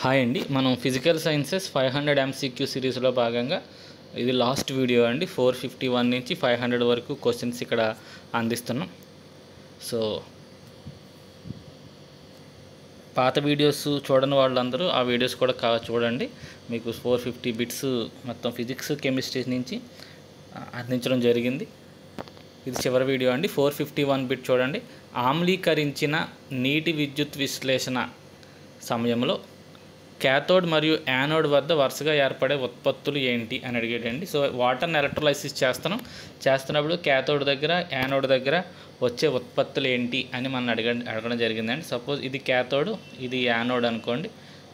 Hi అండి. మనం physical sciences 500 MCQ సిరీస్లో భాగంగా ఇది లాస్ట్ వీడియో అండి. 451 నుంచి 500 వరకు క్వశ్చన్స్ ఇక్కడ అందిస్తున్నాం. సో పాత వీడియోస్ చూడని వాళ్ళందరూ ఆ వీడియోస్ కూడా చూడండి. మీకు 450 బిట్స్ మొత్తం ఫిజిక్స్ కెమిస్ట్రీ నుంచి అందించడం జరిగింది. ఇది చివరి వీడియో అండి. 451 బిట్ చూడండి. ఆమ్లీకరించిన నీటి విద్యుత్ విశ్లేషణ సమయంలో క్యాథోడ్ మరియు యానోడ్ వద్ద వరుసగా ఏర్పడే ఉత్పత్తులు ఏంటి అని అడిగాడండి. సో వాటర్ని ఎలక్ట్రోలైసిస్ చేస్తున్నప్పుడు క్యాథోడ్ దగ్గర యానోడ్ దగ్గర వచ్చే ఉత్పత్తులు ఏంటి అని మనం అడగడం జరిగిందండి. సపోజ్ ఇది క్యాథోడ్, ఇది యానోడ్ అనుకోండి.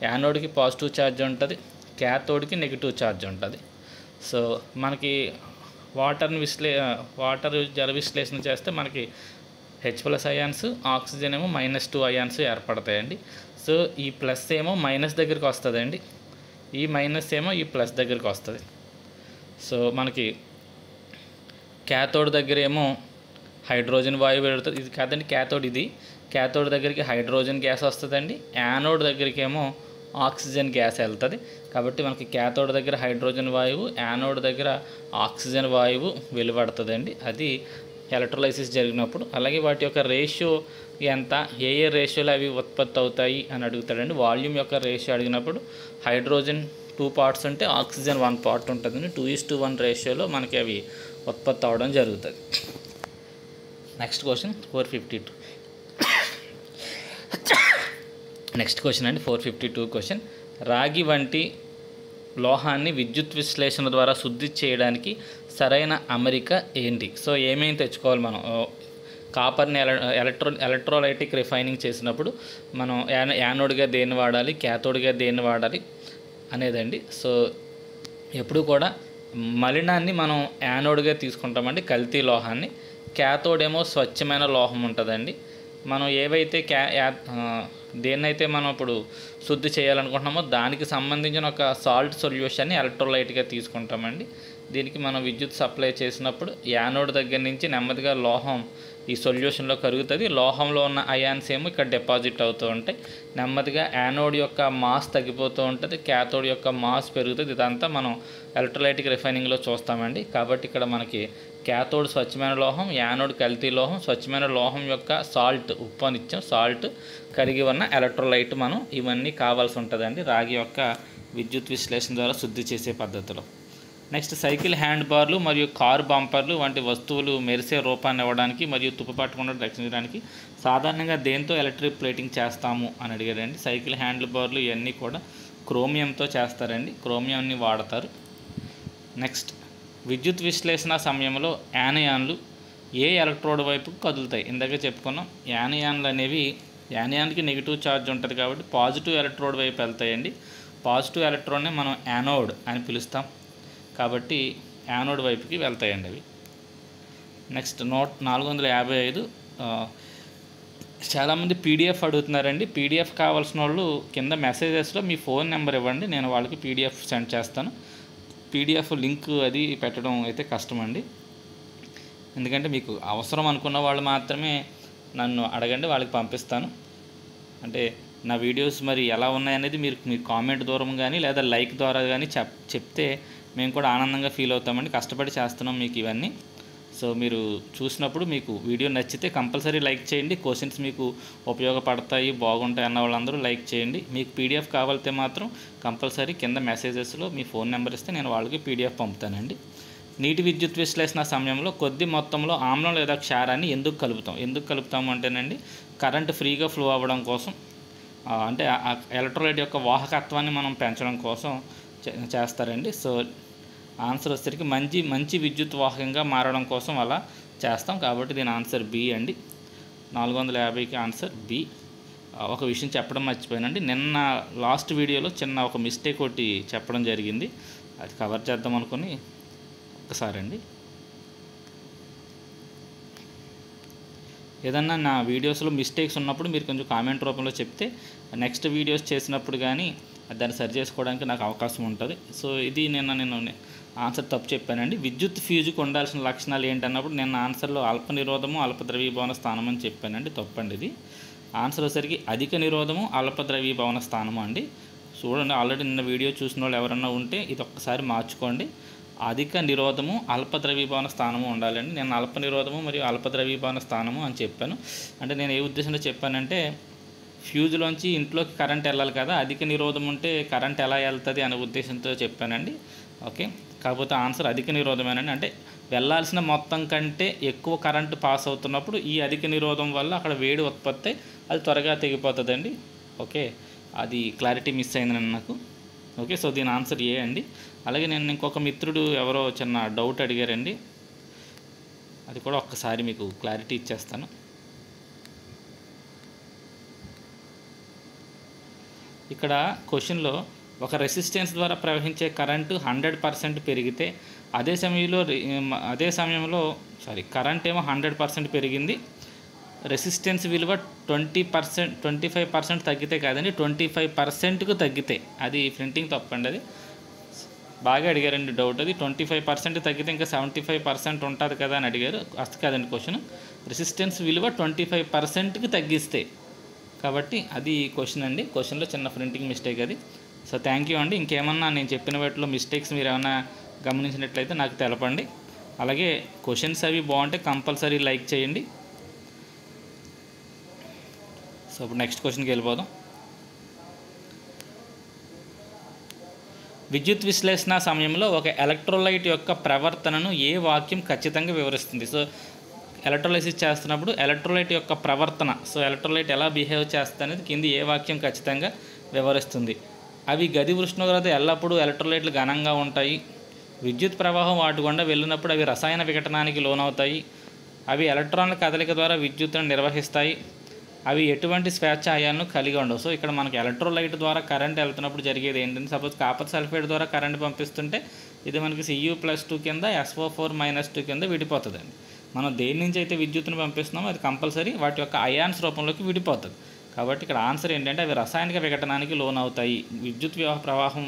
యానోడ్కి పాజిటివ్ ఛార్జ్ ఉంటుంది, క్యాథోడ్కి నెగిటివ్ ఛార్జ్ ఉంటుంది. సో మనకి వాటర్ జల విశ్లేషణ చేస్తే మనకి H+ అయాన్స్, ఆక్సిజన్ ఏమో -2 అయాన్స్ ఏర్పడతాయండి. సో ఈ ప్లస్ ఏమో మైనస్ దగ్గరికి వస్తుందండి, ఈ మైనస్ ఏమో ఈ ప్లస్ దగ్గరికి వస్తుంది. సో మనకి క్యాథోడ్ దగ్గర ఏమో హైడ్రోజన్ వాయువు పెడుతుంది. ఇది కాదండి క్యాథోడ్, ఇది క్యాథోడ్ దగ్గరికి హైడ్రోజన్ గ్యాస్ వస్తుందండి. యానోడ్ దగ్గరికి ఏమో ఆక్సిజన్ గ్యాస్ వెళ్తుంది. కాబట్టి మనకి క్యాథోడ్ దగ్గర హైడ్రోజన్ వాయువు, యానోడ్ దగ్గర ఆక్సిజన్ వాయువు వెలువడుతుందండి. అది ఎలక్ట్రోలైసిస్ జరిగినప్పుడు. అలాగే వాటి యొక్క రేషియో ఎంత, ఏ రేషియోలో అవి ఉత్పత్తి అవుతాయి అని అడుగుతాడండి. వాల్యూమ్ యొక్క రేషియో అడిగినప్పుడు హైడ్రోజన్ 2 పార్ట్స్ ఉంటే ఆక్సిజన్ 1 పార్ట్ ఉంటుందండి. 2:1 రేషియోలో మనకి అవి ఉత్పత్తి అవడం జరుగుతుంది. Next question 452. నెక్స్ట్ క్వశ్చన్ అండి 452 క్వశ్చన్. రాగి వంటి లోహాన్ని విద్యుత్ విశ్లేషణ ద్వారా శుద్ధి చేయడానికి సరైన అమరిక ఏంటి? సో ఏమేమి తెచ్చుకోవాలి మనం? కాపర్ని ఎలక్ట్రోలైటిక్ రిఫైనింగ్ చేసినప్పుడు మనం యానోడ్గా దేన్ని వాడాలి, క్యాథోడ్గా దేన్ని వాడాలి అనేదండి. సో ఎప్పుడు కూడా మలినాన్ని మనం యానోడ్గా తీసుకుంటామండి, కల్తీ లోహాన్ని. క్యాథోడ్ ఏమో స్వచ్ఛమైన లోహం ఉంటుందండి. మనం ఏవైతే దేన్నైతే మనం ఇప్పుడు శుద్ధి చేయాలనుకుంటున్నామో దానికి సంబంధించిన ఒక సాల్ట్ సొల్యూషన్ని ఎలక్ట్రోలైట్గా తీసుకుంటామండి. దీనికి మనం విద్యుత్ సప్లై చేసినప్పుడు యానోడ్ దగ్గర నుంచి నెమ్మదిగా లోహం ఈ సొల్యూషన్లో కరుగుతుంది. లోహంలో ఉన్న అయాన్స్ ఏమో ఇక్కడ డిపాజిట్ అవుతూ ఉంటాయి. నెమ్మదిగా యానోడ్ యొక్క మాస్ తగ్గిపోతూ ఉంటుంది, క్యాథోడ్ యొక్క మాస్ పెరుగుతుంది. ఇదంతా మనం ఎలక్ట్రోలైటిక్ రిఫైనింగ్లో చూస్తామండి. కాబట్టి ఇక్కడ మనకి క్యాథోడ్ స్వచ్ఛమైన లోహం, యానోడ్ కల్తీ లోహం. స్వచ్ఛమైన లోహం యొక్క సాల్ట్, ఉప్పు అని ఇచ్చాం, సాల్ట్, కరిగి ఉన్న ఎలక్ట్రోలైట్, మనం ఇవన్నీ కావాల్సి ఉంటుందండి రాగి యొక్క విద్యుత్ విశ్లేషణ ద్వారా శుద్ధి చేసే పద్ధతిలో. నెక్స్ట్ సైకిల్ హ్యాండ్ బార్లు మరియు కారు బంపర్లు వంటి వస్తువులు మెరిసే రూపాన్ని ఇవ్వడానికి మరియు తుప్పుపట్టకుండా రక్షించడానికి సాధారణంగా దేంతో ఎలక్ట్రిక్ ప్లేటింగ్ చేస్తాము అని అడిగారండి. సైకిల్ హ్యాండ్ బార్లు ఇవన్నీ కూడా క్రోమియంతో చేస్తారండి, క్రోమియంని వాడతారు. నెక్స్ట్ విద్యుత్ విశ్లేషణ సమయంలో యానయాన్లు ఏ ఎలక్ట్రోడ్ వైపు కదులుతాయి? ఇందాక చెప్పుకున్నాం. యానయాన్లు అనేవి, యానయాన్కి నెగిటివ్ ఛార్జ్ ఉంటుంది కాబట్టి పాజిటివ్ ఎలక్ట్రోడ్ వైపు వెళ్తాయండి. పాజిటివ్ ఎలక్ట్రోడ్ని మనం యానోడ్ అని పిలుస్తాం కాబట్టి యానోడ్ వైపుకి వెళ్తాయండి అవి. నెక్స్ట్ 455. చాలామంది PDF అడుగుతున్నారండి. PDF కావాల్సిన వాళ్ళు కింద మెసేజెస్లో మీ ఫోన్ నెంబర్ ఇవ్వండి, నేను వాళ్ళకి PDF సెండ్ చేస్తాను. PDF లింక్ అది పెట్టడం అయితే కష్టమండి, ఎందుకంటే మీకు అవసరం అనుకున్న వాళ్ళు మాత్రమే నన్ను అడగండి, వాళ్ళకి పంపిస్తాను. అంటే నా వీడియోస్ మరి ఎలా ఉన్నాయనేది మీరు కామెంట్ ద్వారా కానీ లేదా లైక్ ద్వారా కానీ చెప్తే మేము కూడా ఆనందంగా ఫీల్ అవుతామండి. కష్టపడి చేస్తున్నాం మీకు ఇవన్నీ. సో మీరు చూసినప్పుడు మీకు వీడియో నచ్చితే కంపల్సరీ లైక్ చేయండి. క్వశ్చన్స్ మీకు ఉపయోగపడతాయి, బాగుంటాయి అన్న వాళ్ళందరూ లైక్ చేయండి. మీకు PDF కావాలితే మాత్రం కంపల్సరీ కింద మెసేజెస్లో మీ ఫోన్ నెంబర్ ఇస్తే నేను వాళ్ళకి PDF పంపుతానండి. నీటి విద్యుత్ విశ్లేషణ సమయంలో కొద్ది మొత్తంలో ఆమ్లం లేదా క్షారాన్ని ఎందుకు కలుపుతాము అంటేనండి, కరెంటు ఫ్రీగా ఫ్లో అవ్వడం కోసం, అంటే ఎలక్ట్రోలైట్ యొక్క వాహకత్వాన్ని మనం పెంచడం కోసం చేస్తారండి. సో ఆన్సర్ వచ్చేసరికి మంచి విద్యుత్ వాహకంగా మారడం కోసం అలా చేస్తాం. కాబట్టి దీని ఆన్సర్ B అండి. 450కి ఆన్సర్ B. ఒక విషయం చెప్పడం మర్చిపోయానండి. నిన్న లాస్ట్ వీడియోలో చిన్న ఒక మిస్టేక్ ఒకటి చెప్పడం జరిగింది, అది కవర్ చేద్దాం అనుకుని ఒకసారి అండి. ఏదన్నా నా వీడియోస్లో మిస్టేక్స్ ఉన్నప్పుడు మీరు కొంచెం కామెంట్ రూపంలో చెప్తే నెక్స్ట్ వీడియోస్ చేసినప్పుడు కానీ దాన్ని సరి చేసుకోవడానికి నాకు అవకాశం ఉంటుంది. సో ఇది నేను ఆన్సర్ తప్పు చెప్పానండి. విద్యుత్ ఫ్యూజ్కి ఉండాల్సిన లక్షణాలు ఏంటన్నప్పుడు నేను ఆన్సర్లో అల్ప నిరోధము, అల్ప ద్రవీభవన స్థానం అని చెప్పానండి. తప్పండి ఇది. ఆన్సర్ వచ్చేసరికి అధిక నిరోధము, అల్ప ద్రవీభవన స్థానము అండి. చూడండి, ఆల్రెడీ నిన్న వీడియో చూసిన వాళ్ళు ఎవరన్నా ఉంటే ఇది ఒక్కసారి మార్చుకోండి. అధిక నిరోధము అల్ప ద్రవీభవన స్థానము ఉండాలండి. నేను అల్ప నిరోధము మరియు అల్ప ద్రవీభవన స్థానము అని చెప్పాను. అంటే నేను ఏ ఉద్దేశంలో చెప్పానంటే, ఫ్యూజ్లోంచి ఇంట్లోకి కరెంట్ వెళ్ళాలి కదా, అధిక నిరోధం ఉంటే కరెంట్ ఎలా వెళ్తుంది అనే ఉద్దేశంతో చెప్పానండి. ఓకే, కాకపోతే ఆన్సర్ అధిక నిరోధమేనండి. అంటే వెళ్ళాల్సిన మొత్తం కంటే ఎక్కువ కరెంటు పాస్ అవుతున్నప్పుడు ఈ అధిక నిరోధం వల్ల అక్కడ వేడి ఉత్పత్తి, అది త్వరగా తెగిపోతుందండి. ఓకే, అది క్లారిటీ మిస్ అయింది నాకు. ఓకే, సో దీని ఆన్సర్ ఏ అండి. అలాగే నేను ఇంకొక మిత్రుడు ఎవరో చిన్న డౌట్ అడిగారండి, అది కూడా ఒక్కసారి మీకు క్లారిటీ ఇచ్చేస్తాను. ఇక్కడ క్వశ్చన్లో ఒక రెసిస్టెన్స్ ద్వారా ప్రవహించే కరెంటు 100% పెరిగితే అదే సమయంలో కరెంట్ ఏమో 100% పెరిగింది, రెసిస్టెన్స్ విలువ 25% తగ్గితే కాదండి, 25%కు తగ్గితే, అది ప్రింటింగ్ తప్పండి. అది బాగా అడిగారండి డౌట్. అది 25% తగ్గితే ఇంకా 75% ఉంటుంది కదా అని అడిగారు. అస్త కాదండి క్వశ్చన్, రెసిస్టెన్స్ విలువ 25%కి తగ్గిస్తే, కాబట్టి అది క్వశ్చన్ అండి. క్వశ్చన్లో చిన్న ప్రింటింగ్ మిస్టేక్ అది. సో థ్యాంక్ యూ అండి. ఇంకేమన్నా నేను చెప్పిన వాటిలో మిస్టేక్స్ మీరు ఏమైనా గమనించినట్లయితే నాకు తెలపండి. అలాగే క్వశ్చన్స్ అవి బాగుంటే కంపల్సరీ లైక్ చేయండి. సో ఇప్పుడు నెక్స్ట్ క్వశ్చన్కి వెళ్ళిపోదాం. విద్యుత్ విశ్లేషణ సమయంలో ఒక ఎలక్ట్రోలైట్ యొక్క ప్రవర్తనను ఏ వాక్యం ఖచ్చితంగా వివరిస్తుంది? సో ఎలక్ట్రోలైసిస్ చేస్తున్నప్పుడు ఎలక్ట్రోలైట్ యొక్క ప్రవర్తన, సో ఎలక్ట్రోలైట్ ఎలా బిహేవ్ చేస్తుంది అనేది కింది ఏ వాక్యం ఖచ్చితంగా వివరిస్తుంది? అవి గది ఉష్ణోగ్రత ఎల్లప్పుడూ ఎలక్ట్రోలైట్లు ఘనంగా ఉంటాయి, విద్యుత్ ప్రవాహం వాటి గుండా వెళ్ళినప్పుడు అవి రసాయన విఘటనానికి లోనవుతాయి, అవి ఎలక్ట్రాన్ల కదలిక ద్వారా విద్యుత్తును నిర్వహిస్తాయి, అవి ఎటువంటి స్వేచ్ఛ అయాలను కలిగి ఉండవు. సో ఇక్కడ మనకి ఎలక్ట్రోలైట్ ద్వారా కరెంట్ వెళ్తున్నప్పుడు జరిగేది ఏంటంటే, సపోజ్ కాపర్ సల్ఫేట్ ద్వారా కరెంట్ పంపిస్తుంటే ఇది మనకి Cu+2 కింద SO4-2 కింద విడిపోతుందండి. మనం దేని నుంచి అయితే విద్యుత్తును పంపిస్తున్నామో అది కంపల్సరీ వాటి యొక్క అయాన్స్ రూపంలోకి విడిపోతుంది. కాబట్టి ఇక్కడ ఆన్సర్ ఏంటంటే అవి రసాయనిక విఘటనానికి లోనవుతాయి, విద్యుత్ ప్రవాహం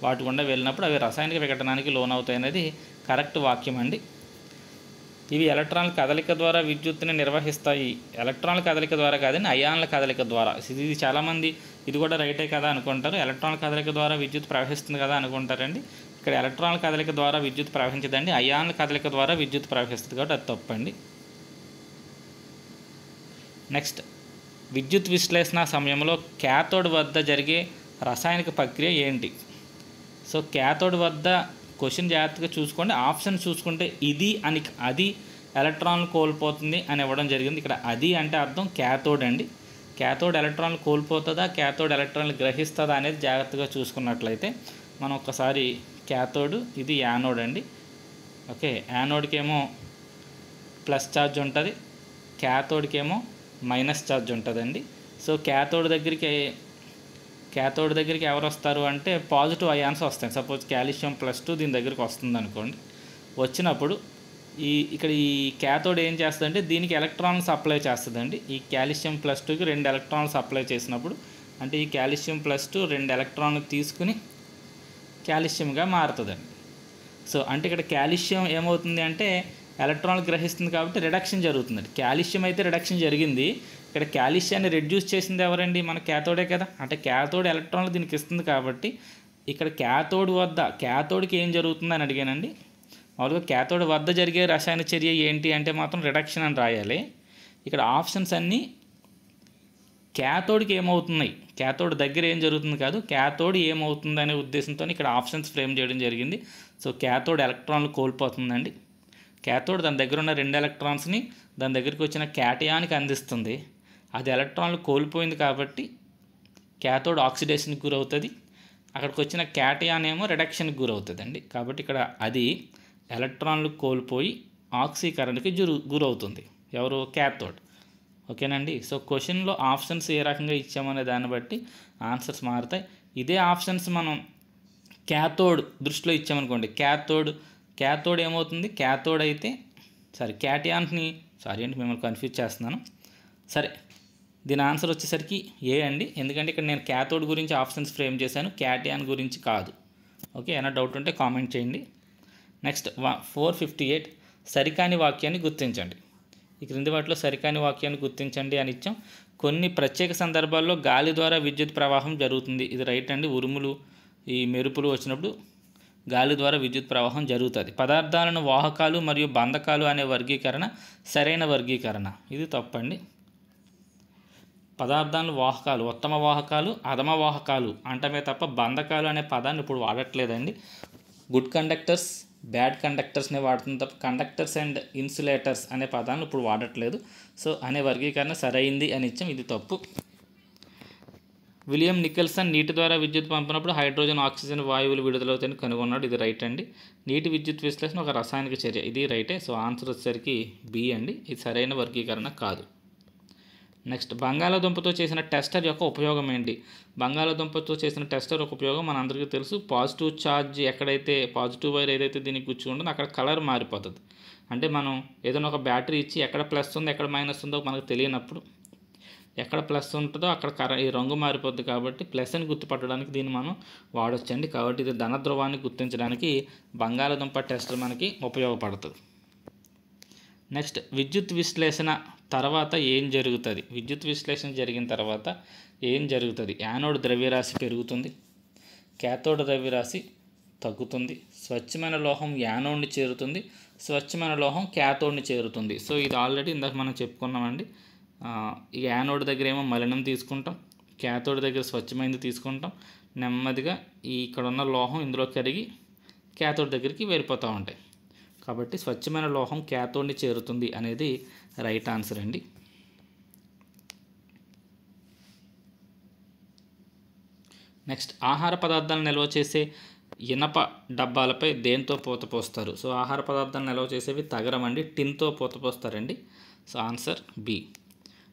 వాటి గుండా వెళ్ళినప్పుడు అవి రసాయనిక విఘటనానికి లోనవుతాయి అనేది కరెక్ట్ వాక్యం అండి. ఇవి ఎలక్ట్రాన్ల కదలిక ద్వారా విద్యుత్తుని నిర్వహిస్తాయి, ఎలక్ట్రాన్ల కదలిక ద్వారా కాదని అయాన్ల కదలిక ద్వారా. ఇది చాలామంది ఇది కూడా రైటే కదా అనుకుంటారు, ఎలక్ట్రాన్ల కదలిక ద్వారా విద్యుత్ ప్రవహిస్తుంది కదా అనుకుంటారండి. ఇక్కడ ఎలక్ట్రాన్ల కదలిక ద్వారా విద్యుత్ ప్రవహించదండి, అయాన్ల కదలిక ద్వారా విద్యుత్ ప్రవహిస్తుంది, కాబట్టి అది తప్పండి. నెక్స్ట్, విద్యుత్ విశ్లేషణ సమయంలో క్యాథోడ్ వద్ద జరిగే రసాయనిక ప్రక్రియ ఏంటి? సో క్యాథోడ్ వద్ద క్వశ్చన్ జాగ్రత్తగా చూసుకోండి, ఆప్షన్ చూసుకుంటే ఇది అని, అది ఎలక్ట్రాన్లు కోల్పోతుంది అని ఇవ్వడం జరిగింది. ఇక్కడ అది అంటే అర్థం క్యాథోడ్ అండి. క్యాథోడ్ ఎలక్ట్రాన్లు కోల్పోతుందా, క్యాథోడ్ ఎలక్ట్రాన్లు గ్రహిస్తుందా అనేది జాగ్రత్తగా చూసుకున్నట్లయితే మనం ఒక్కసారి క్యాథోడ్, ఇది యానోడ్ అండి. ఓకే, యానోడ్కి ఏమో ప్లస్ ఛార్జ్ ఉంటుంది, క్యాథోడ్కి ఏమో మైనస్ ఛార్జ్ ఉంటుందండి. సో క్యాథోడ్ దగ్గరికి ఎవరు వస్తారు అంటే పాజిటివ్ అయాన్స్ వస్తాయి. సపోజ్ Ca+2 దీని దగ్గరికి వస్తుంది అనుకోండి, వచ్చినప్పుడు ఇక్కడ ఈ క్యాథోడ్ ఏం చేస్తుందంటే దీనికి ఎలక్ట్రాన్లు సప్లై చేస్తుందండి. ఈ Ca+2కి 2 ఎలక్ట్రాన్లు సప్లై చేసినప్పుడు, అంటే ఈ Ca+2 2 ఎలక్ట్రాన్లు తీసుకుని కాల్షియంగా మారుతుందండి. సో అంటే ఇక్కడ కాల్షియం ఏమవుతుంది అంటే ఎలక్ట్రాన్లు గ్రహిస్తుంది కాబట్టి రిడక్షన్ జరుగుతుందండి. కాల్షియం అయితే రిడక్షన్ జరిగింది, ఇక్కడ కాల్షియాన్ని రెడ్యూస్ చేసింది ఎవరండి? మన క్యాథోడే కదా. అంటే క్యాథోడ్ ఎలక్ట్రాన్లు దీనికి ఇస్తుంది కాబట్టి ఇక్కడ క్యాథోడ్కి ఏం జరుగుతుంది అని అడిగానండి. మామూలుగా క్యాథోడ్ వద్ద జరిగే రసాయన చర్య ఏంటి అంటే మాత్రం రిడక్షన్ అని రాయాలి. ఇక్కడ ఆప్షన్స్ అన్నీ క్యాథోడ్కి ఏమవుతున్నాయి, క్యాథోడ్ దగ్గర ఏం జరుగుతుంది కాదు, క్యాథోడ్ ఏమవుతుంది అనే ఉద్దేశంతో ఇక్కడ ఆప్షన్స్ ఫ్రేమ్ చేయడం జరిగింది. సో క్యాథోడ్ ఎలక్ట్రాన్లు కోల్పోతుందండి. క్యాథోడ్ దాని దగ్గర ఉన్న 2 ఎలక్ట్రాన్స్ని దాని దగ్గరికి వచ్చిన క్యాటయాన్కి అందిస్తుంది. అది ఎలక్ట్రాన్లు కోల్పోయింది కాబట్టి క్యాథోడ్ ఆక్సిడేషన్కి గురవుతుంది, అక్కడికి వచ్చిన క్యాటయాన్ ఏమో రిడక్షన్కి గురవుతుందండి. కాబట్టి ఇక్కడ అది ఎలక్ట్రాన్లు కోల్పోయి ఆక్సీకరణకి గురవుతుంది. ఎవరు? క్యాథోడ్. ఓకేనండి. సో క్వశ్చన్లో ఆప్షన్స్ ఏ రకంగా ఇచ్చామనే దాన్ని బట్టి ఆన్సర్స్ మారుతాయి. ఇదే ఆప్షన్స్ మనం క్యాథోడ్ దృష్టిలో ఇచ్చామనుకోండి, క్యాథోడ్ ఏమవుతుంది? క్యాథోడ్ అయితే క్యాటయాన్ని మిమ్మల్ని కన్ఫ్యూజ్ చేస్తున్నాను. సరే, దీని ఆన్సర్ వచ్చేసరికి ఏ అండి, ఎందుకంటే ఇక్కడ నేను క్యాథోడ్ గురించి ఆప్షన్స్ ఫ్రేమ్ చేశాను, క్యాటయాన్ గురించి కాదు. ఓకే, ఏమైనా డౌట్ ఉంటే కామెంట్ చేయండి. నెక్స్ట్ 458 సరికాని వాక్యాన్ని గుర్తించండి. ఈ క్రింది వాటిలో సరికాని వాక్యాన్ని గుర్తించండి అని ఇచ్చాం. కొన్ని ప్రత్యేక సందర్భాల్లో గాలి ద్వారా విద్యుత్ ప్రవాహం జరుగుతుంది. ఇది రైట్ అండి. ఉరుములు, ఈ మెరుపులు వచ్చినప్పుడు గాలి ద్వారా విద్యుత్ ప్రవాహం జరుగుతుంది. పదార్థాలను వాహకాలు మరియు బంధకాలు అనే వర్గీకరణ సరైన వర్గీకరణ. ఇది తప్పండి. పదార్థాలను వాహకాలు, ఉత్తమ వాహకాలు, అధమ వాహకాలు అంటమే తప్ప బంధకాలు అనే పదాన్ని ఇప్పుడు వాడట్లేదండి. గుడ్ కండక్టర్స్, బ్యాడ్ కండక్టర్స్ని వాడుతుంది తప్ప కండక్టర్స్ అండ్ ఇన్సులేటర్స్ అనే పదాన్ని ఇప్పుడు వాడట్లేదు. సో అనే వర్గీకరణ సరైంది అని ఇచ్చాం. ఇది తప్పు. విలియం నికెల్సన్ నీటి ద్వారా విద్యుత్ పంపినప్పుడు హైడ్రోజన్, ఆక్సిజన్ వాయువులు విడుదలవుతాయని కనుగొన్నాడు. ఇది రైట్ అండి. నీటి విద్యుత్ విశ్లేషణ ఒక రసాయనిక చర్య. ఇది రైటే. సో ఆన్సర్ వచ్చేసరికి బి అండి. ఇది సరైన వర్గీకరణ కాదు. నెక్స్ట్, బంగాళాదుంపతో చేసిన టెస్టర్ యొక్క ఉపయోగం ఏంటి? బంగాళాదుంపతో చేసిన టెస్టర్ ఒక ఉపయోగం మనందరికీ తెలుసు. పాజిటివ్ ఛార్జ్ ఎక్కడైతే, పాజిటివ్ వైర్ ఏదైతే దీనికి గుచ్చుకుంటుందో అక్కడ కలర్ మారిపోతుంది. అంటే మనం ఏదైనా ఒక బ్యాటరీ ఇచ్చి ఎక్కడ ప్లస్ ఉందో ఎక్కడ మైనస్ ఉందో మనకు తెలియనప్పుడు ఎక్కడ ప్లస్ ఉంటుందో అక్కడ ఈ రంగు మారిపోద్ది. కాబట్టి ప్లస్ అని గుర్తుపట్టడానికి దీన్ని మనం వాడొచ్చండి. కాబట్టి ఇది ధన ధ్రువాన్ని గుర్తించడానికి బంగాళాదుంప టెస్టర్ మనకి ఉపయోగపడుతుంది. నెక్స్ట్, విద్యుత్ విశ్లేషణ తర్వాత ఏం జరుగుతుంది? విద్యుత్ విశ్లేషణ జరిగిన తర్వాత ఏం జరుగుతుంది? యానోడ్ ద్రవ్యరాశి పెరుగుతుంది, క్యాథోడ్ ద్రవ్యరాశి తగ్గుతుంది, స్వచ్ఛమైన లోహం యానోడ్ని చేరుతుంది, స్వచ్ఛమైన లోహం క్యాథోడ్ని చేరుతుంది. సో ఇది ఆల్రెడీ ఇందాక మనం చెప్పుకున్నామండి. ఈ యానోడ్ దగ్గర ఏమో మలినం తీసుకుంటాం, క్యాథోడ్ దగ్గర స్వచ్ఛమైనది తీసుకుంటాం. నెమ్మదిగా ఇక్కడ ఉన్న లోహం ఇందులో కరిగి క్యాథోడ్ దగ్గరికి వెళ్ళిపోతూ ఉంటాయి. కాబట్టి స్వచ్ఛమైన లోహం క్యాథోడ్ని చేరుతుంది అనేది రైట్ ఆన్సర్ అండి. నెక్స్ట్, ఆహార పదార్థాలను నిల్వ చేసే ఇనప డబ్బాలపై దేంతో పూత పోస్తారు? సో ఆహార పదార్థాలను నిల్వ చేసేవి తగరం అండి. టిన్తో పూత పోస్తారండి. So answer B.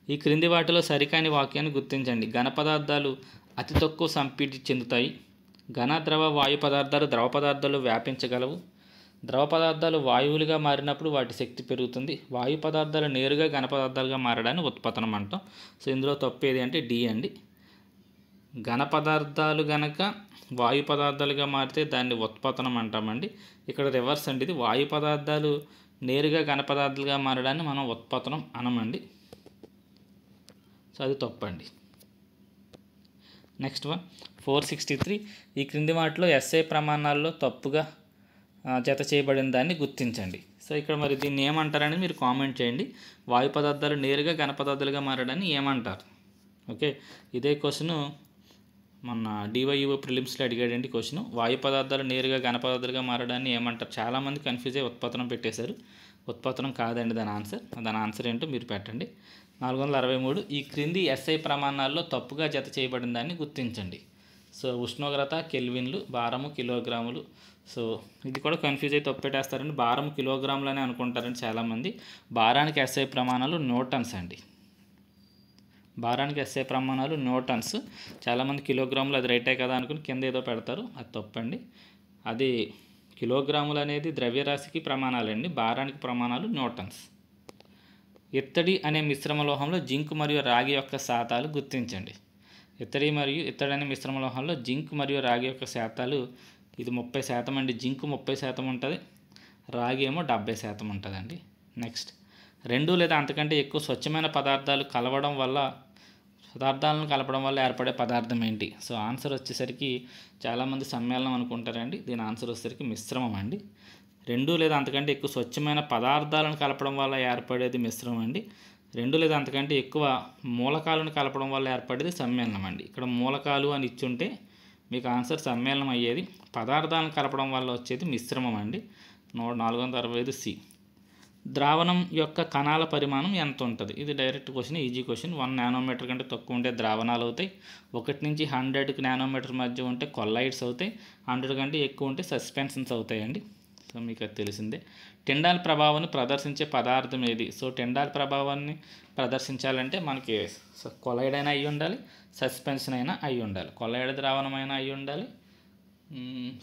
ఈ క్రింది వాటిలో సరికాని వాక్యాన్ని గుర్తించండి. ఘన పదార్థాలు అతి తక్కువ సంపీడి చెందుతాయి. ఘన, ద్రవ, వాయు పదార్థాలు ద్రవ పదార్థాలు వ్యాపించగలవు. ద్రవ పదార్థాలు వాయువులుగా మారినప్పుడు వాటి శక్తి పెరుగుతుంది. వాయు పదార్థాలు నేరుగా ఘన పదార్థాలుగా మారడాన్ని ఉత్పతనం అంటాం. సో ఇందులో తప్పేది అంటే డి అండి. ఘన పదార్థాలు గనక వాయు పదార్థాలుగా మారితే దాన్ని ఉత్పతనం అంటామండి. ఇక్కడ రివర్స్ అండి. ఇది వాయు పదార్థాలు నేరుగా ఘన పదార్థాలుగా మారడాన్ని మనం ఉత్పతనం అనమండి. సో అది తప్పండి. Next one, 463. ఈ క్రింది వాటిలో ఎస్ఐ ప్రమాణాల్లో తప్పుగా జత చేయబడిన దాన్ని గుర్తించండి. సో ఇక్కడ మరి దీన్ని ఏమంటారని మీరు కామెంట్ చేయండి. వాయు పదార్థాలు నేరుగా ఘన పదార్థాలుగా మారడాన్ని ఏమంటారు? ఓకే, ఇదే క్వశ్చను మొన్న డివైయూ ప్రిలిమ్స్లో అడిగాడండి క్వశ్చన్. వాయు పదార్థాలు నేరుగా ఘన పదార్థాలుగా మారడాన్ని ఏమంటారు? చాలామంది కన్ఫ్యూజ్ అయ్యి ఉత్పతనం పెట్టేశారు. ఉత్పతనం కాదండి దాని ఆన్సర్ ఏంటో మీరు పెట్టండి. 463. ఈ క్రింది ఎస్ఐ ప్రమాణాల్లో తప్పుగా జత చేయబడిన దాన్ని గుర్తించండి. సో ఉష్ణోగ్రత కెల్విన్లు, భారము కిలోగ్రాములు. సో ఇది కూడా కన్ఫ్యూజ్ అయితే తప్పు పెట్టేస్తారండి. భారం కిలోగ్రాములు అని అనుకుంటారండి చాలామంది. భారానికి ఎస్ఐ ప్రమాణాలు న్యూటన్స్ అండి. భారానికి ఎస్ఐ ప్రమాణాలు న్యూటన్స్. చాలామంది కిలోగ్రాములు అది రైటే కదా అనుకుని కింద ఏదో పెడతారు, అది తప్పండి. అది కిలోగ్రాములు అనేది ద్రవ్యరాశికి ప్రమాణాలండి, భారానికి ప్రమాణాలు న్యూటన్స్. ఇత్తడి అనే మిశ్రమ లోహంలో జింక్ మరియు రాగి యొక్క శాతాలు గుర్తించండి. ఇత్తడి అనే మిశ్రమ లోహంలో జింక్ మరియు రాగి యొక్క శాతాలు ఇది 30% అండి. జింక్ 30% ఉంటుంది, రాగి ఏమో 70% ఉంటుందండి. నెక్స్ట్, 2 లేదా అంతకంటే ఎక్కువ స్వచ్ఛమైన పదార్థాలను కలపడం వల్ల ఏర్పడే పదార్థం ఏంటి? సో ఆన్సర్ వచ్చేసరికి చాలామంది సమ్మేళనం అనుకుంటారండి. దీని ఆన్సర్ వచ్చేసరికి మిశ్రమం అండి. 2 లేదా అంతకంటే ఎక్కువ స్వచ్ఛమైన పదార్థాలను కలపడం వల్ల ఏర్పడేది మిశ్రమం అండి. 2 లేదా అంతకంటే ఎక్కువ మూలకాలను కలపడం వల్ల ఏర్పడేది సమ్మేళనం అండి. ఇక్కడ మూలకాలు అని ఇచ్చుంటే మీకు ఆన్సర్ సమ్మేళనం అయ్యేది. పదార్థాలను కలపడం వల్ల వచ్చేది మిశ్రమం అండి. 465 ద్రావణం యొక్క కణాల పరిమాణం ఎంత ఉంటుంది? ఇది direct question, easy question. 1 nanometre కంటే తక్కువ ఉంటే ద్రావణాలు అవుతాయి. 1 నుంచి 100 నానోమీటర్ మధ్య ఉంటే కొల్లాయిడ్స్ అవుతాయి. 100 కంటే ఎక్కువ ఉంటే సస్పెన్షన్స్ అవుతాయండి. సో మీకు అది తెలిసిందే. టెండాల్ ప్రభావాన్ని ప్రదర్శించే పదార్థం ఏది? సో టెండాల్ ప్రభావాన్ని ప్రదర్శించాలంటే మనకి కొలైడ్ అయినా అయి ఉండాలి, సస్పెన్షన్ అయినా అయి ఉండాలి. కొలైడ్ ద్రావణం అయినా అయి ఉండాలి,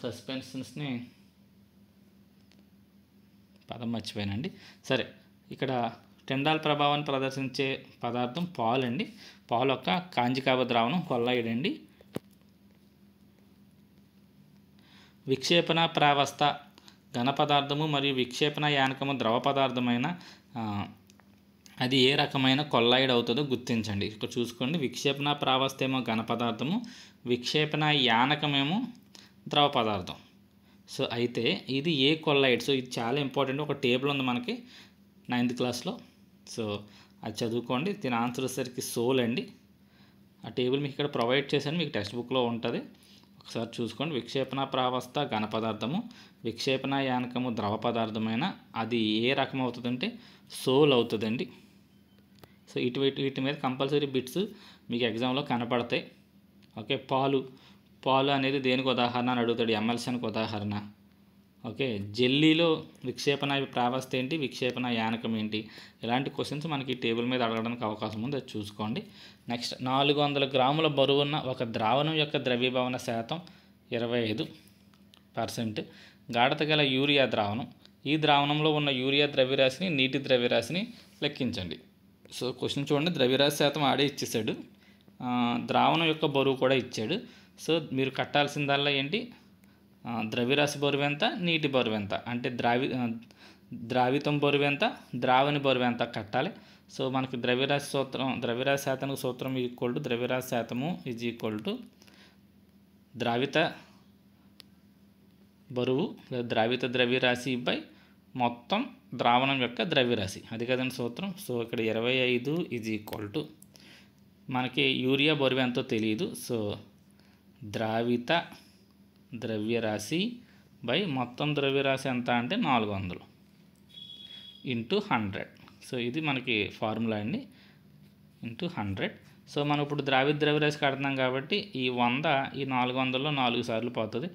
సస్పెన్షన్స్ని పదం మర్చిపోయానండి. సరే, ఇక్కడ టెండాల్ ప్రభావాన్ని ప్రదర్శించే పదార్థం పాలు అండి. పాలు యొక్క కాంజికావ ద్రావణం కొల్లాయిడ్ అండి. విక్షేపణ ప్రావస్థ ఘన పదార్థము మరియు విక్షేపణ యానకము ద్రవ పదార్థమైన అది ఏ రకమైన కొల్లాయిడ్ అవుతుందో గుర్తించండి. ఇక్కడ చూసుకోండి, విక్షేపణ ప్రావస్థ ఏమో ఘన పదార్థము, విక్షేపణ యానకమేమో ద్రవ పదార్థం. సో అయితే ఇది ఏ కొల్లాయిడ్? సో ఇది చాలా ఇంపార్టెంట్. ఒక టేబుల్ ఉంది మనకి 9th క్లాస్లో, సో అది చదువుకోండి. దీని ఆన్సర్ వచ్చేసరికి సోల్ అండి. ఆ టేబుల్ మీకు ఇక్కడ ప్రొవైడ్ చేశాను, మీకు టెక్స్ట్ బుక్లో ఉంటుంది, ఒకసారి చూసుకోండి. విక్షేపణ ప్రావస్థ ఘన పదార్థము, విక్షేపణ యానకము ద్రవ పదార్థమైన అది ఏ రకం అవుతుందంటే సోల్ అవుతుందండి. సో వీటి మీద కంపల్సరీ బిట్స్ మీకు ఎగ్జామ్లో కనపడతాయి. ఓకే, పాలు అనేది దేనికి ఉదాహరణ అని అడుగుతాడు, ఎమ్మెల్సన్కి ఉదాహరణ. ఓకే, జెల్లీలో విక్షేపణ ప్రావస్థ ఏంటి, విక్షేపణ యానకం ఏంటి, ఇలాంటి క్వశ్చన్స్ మనకి ఈ టేబుల్ మీద అడగడానికి అవకాశం ఉంది, అది చూసుకోండి. నెక్స్ట్, 400 గ్రాముల బరువున్న ఒక ద్రావణం యొక్క ద్రవీభవన శాతం 25%. గాఢత గల యూరియా ద్రావణం. ఈ ద్రావణంలో ఉన్న యూరియా ద్రవ్యరాశిని, నీటి ద్రవ్యరాశిని లెక్కించండి. సో క్వశ్చన్ చూడండి, ద్రవ్యరాశి శాతం ఆడే ఇచ్చేసాడు, ద్రావణం యొక్క బరువు కూడా ఇచ్చాడు. సో మీరు కట్టాల్సిందల్లా ఏంటి, ద్రవ్యరాశి బరువు ఎంత, నీటి బరువు ఎంత, అంటే ద్రావితం బరువు ఎంత, ద్రావణి బరువు ఎంత కట్టాలి. సో మనకి ద్రవ్యరాశి శాతానికి సూత్రం ఈక్వల్ టు ద్రవ్యరాశి శాతము ఈజ్ ఈక్వల్ టు ద్రావిత బరువు ద్రావిత ద్రవ్యరాశి బై మొత్తం ద్రావణం యొక్క ద్రవ్యరాశి, అది కదండి సూత్రం. సో ఇక్కడ 25 ఈజ్ ఈక్వల్ టు మనకి యూరియా బరువు ఎంతో తెలియదు, సో ద్రావిత ద్రవ్యరాశి బై మొత్తం ద్రవ్యరాశి ఎంత అంటే 400 ఇంటూ 100. సో ఇది మనకి ఫార్ములా అండి, ఇంటూ 100. సో మనం ఇప్పుడు ద్రావిత ద్రవ్యరాశి కడుతున్నాం కాబట్టి ఈ 100 ఈ 400లో 4 సార్లు పోతుంది.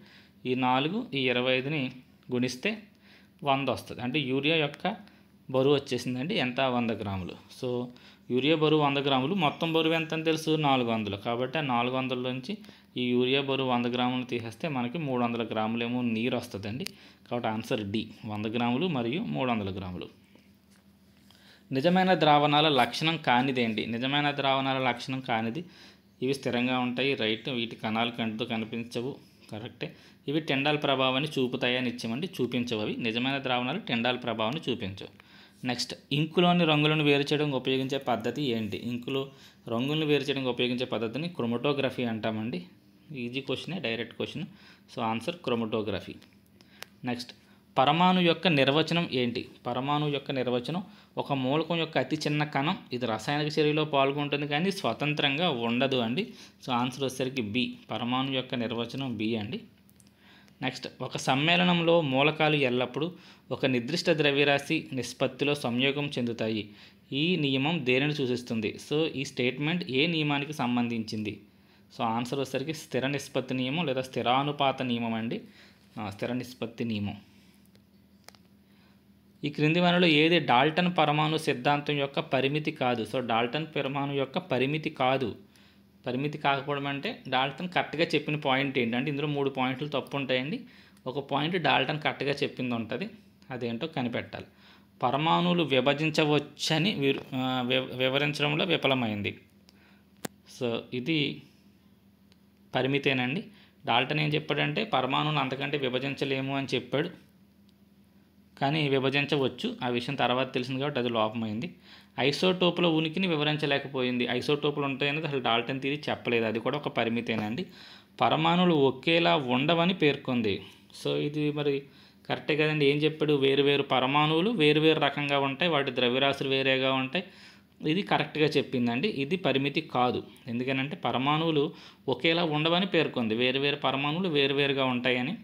ఈ 4 ఈ 25ని గుణిస్తే 100 వస్తుంది, అంటే యూరియా యొక్క బరువు వచ్చేసిందండి ఎంత, 100 గ్రాములు. సో యూరియా బరువు 100 గ్రాములు, మొత్తం బరువు ఎంత అని తెలుసు, 400. కాబట్టి ఆ 400 నుంచి ఈ యూరియా బరువు 100 గ్రాములు తీసేస్తే మనకి 300 గ్రాములేమో నీరు వస్తుందండి. కాబట్టి ఆన్సర్ డి, 100 గ్రాములు మరియు 300 గ్రాములు. నిజమైన ద్రావణాల లక్షణం కానిదేంటి? నిజమైన ద్రావణాల లక్షణం కానిది, ఇవి స్థిరంగా ఉంటాయి, రైట్, వీటి కణాలు కంటితో కనిపించవు, కరెక్టే. ఇవి టెండాల్ ప్రభావాన్ని చూపుతాయని ఇచ్చామండి, చూపించవు. అవి నిజమైన ద్రావణాలు టెండాల్ ప్రభావాన్ని చూపించవు. నెక్స్ట్, ఇంకులోని రంగులను వేరు చేయడానికి ఉపయోగించే పద్ధతి ఏంటి? ఇంకులో రంగులను వేరు చేయడానికి ఉపయోగించే పద్ధతిని క్రోమటోగ్రఫీ అంటామండి. ఈజీ క్వశ్చనే, direct question. So answer chromatography. Next, పరమాణు యొక్క నిర్వచనం ఏంటి? పరమాణు యొక్క నిర్వచనం ఒక మూలకం యొక్క అతి చిన్న కణం, ఇది రసాయనిక చర్యలో పాల్గొంటుంది కానీ స్వతంత్రంగా ఉండదు అండి. సో ఆన్సర్ వచ్చేసరికి బి, పరమాణు యొక్క నిర్వచనం బి అండి. నెక్స్ట్, ఒక సమ్మేళనంలో మూలకాలు ఎల్లప్పుడూ ఒక నిర్దిష్ట ద్రవ్యరాశి నిష్పత్తిలో సంయోగం చెందుతాయి. ఈ నియమం దేనిని సూచిస్తుంది? సో ఈ స్టేట్మెంట్ ఏ నియమానికి సంబంధించింది? సో ఆన్సర్ వచ్చేసరికి స్థిర నిష్పత్తి నియమం లేదా స్థిరానుపాత నియమం అండి, స్థిర నిష్పత్తి నియమం. ఈ క్రింది వానిలో ఏది డాల్టన్ పరమాణు సిద్ధాంతం యొక్క పరిమితి కాదు? సో డాల్టన్ పరమాణు యొక్క పరిమితి కాదు. పరిమితి కాకపోవడం అంటే డాల్టన్ కరెక్ట్గా చెప్పిన పాయింట్ ఏంటంటే, ఇందులో 3 పాయింట్లు తప్పు ఉంటాయండి. ఒక పాయింట్ డాల్టన్ కరెక్ట్గా చెప్పింది ఉంటుంది, అదేంటో కనిపెట్టాలి. పరమాణువులు విభజించవచ్చని వివరించడంలో విఫలమైంది. సో ఇది పరిమితేనండి. డాల్టన్ ఏం చెప్పాడంటే పరమాణువులు అంతకంటే విభజించలేము అని చెప్పాడు, కానీ విభజించవచ్చు, ఆ విషయం తర్వాత తెలిసింది కాబట్టి అది లోపమైంది. ఐసోటోపుల ఉనికిని వివరించలేకపోయింది. ఐసోటోపులు ఉంటాయనేది అసలు డాల్టన్ థియరీ చెప్పలేదు, అది కూడా ఒక పరిమితేనండి. పరమాణువులు ఒకేలా ఉండవని పేర్కొంది. సో ఇది మరి కరెక్టే కదండి. ఏం చెప్పాడు, వేరువేరు పరమాణువులు వేరువేరు రకంగా ఉంటాయి, వాటి ద్రవ్యరాశులు వేరేగా ఉంటాయి, ఇది కరెక్ట్గా చెప్పిందండి. ఇది పరిమితి కాదు, ఎందుకనంటే పరమాణువులు ఒకేలా ఉండవని పేర్కొంది, వేరువేరు పరమాణువులు వేరువేరుగా ఉంటాయని,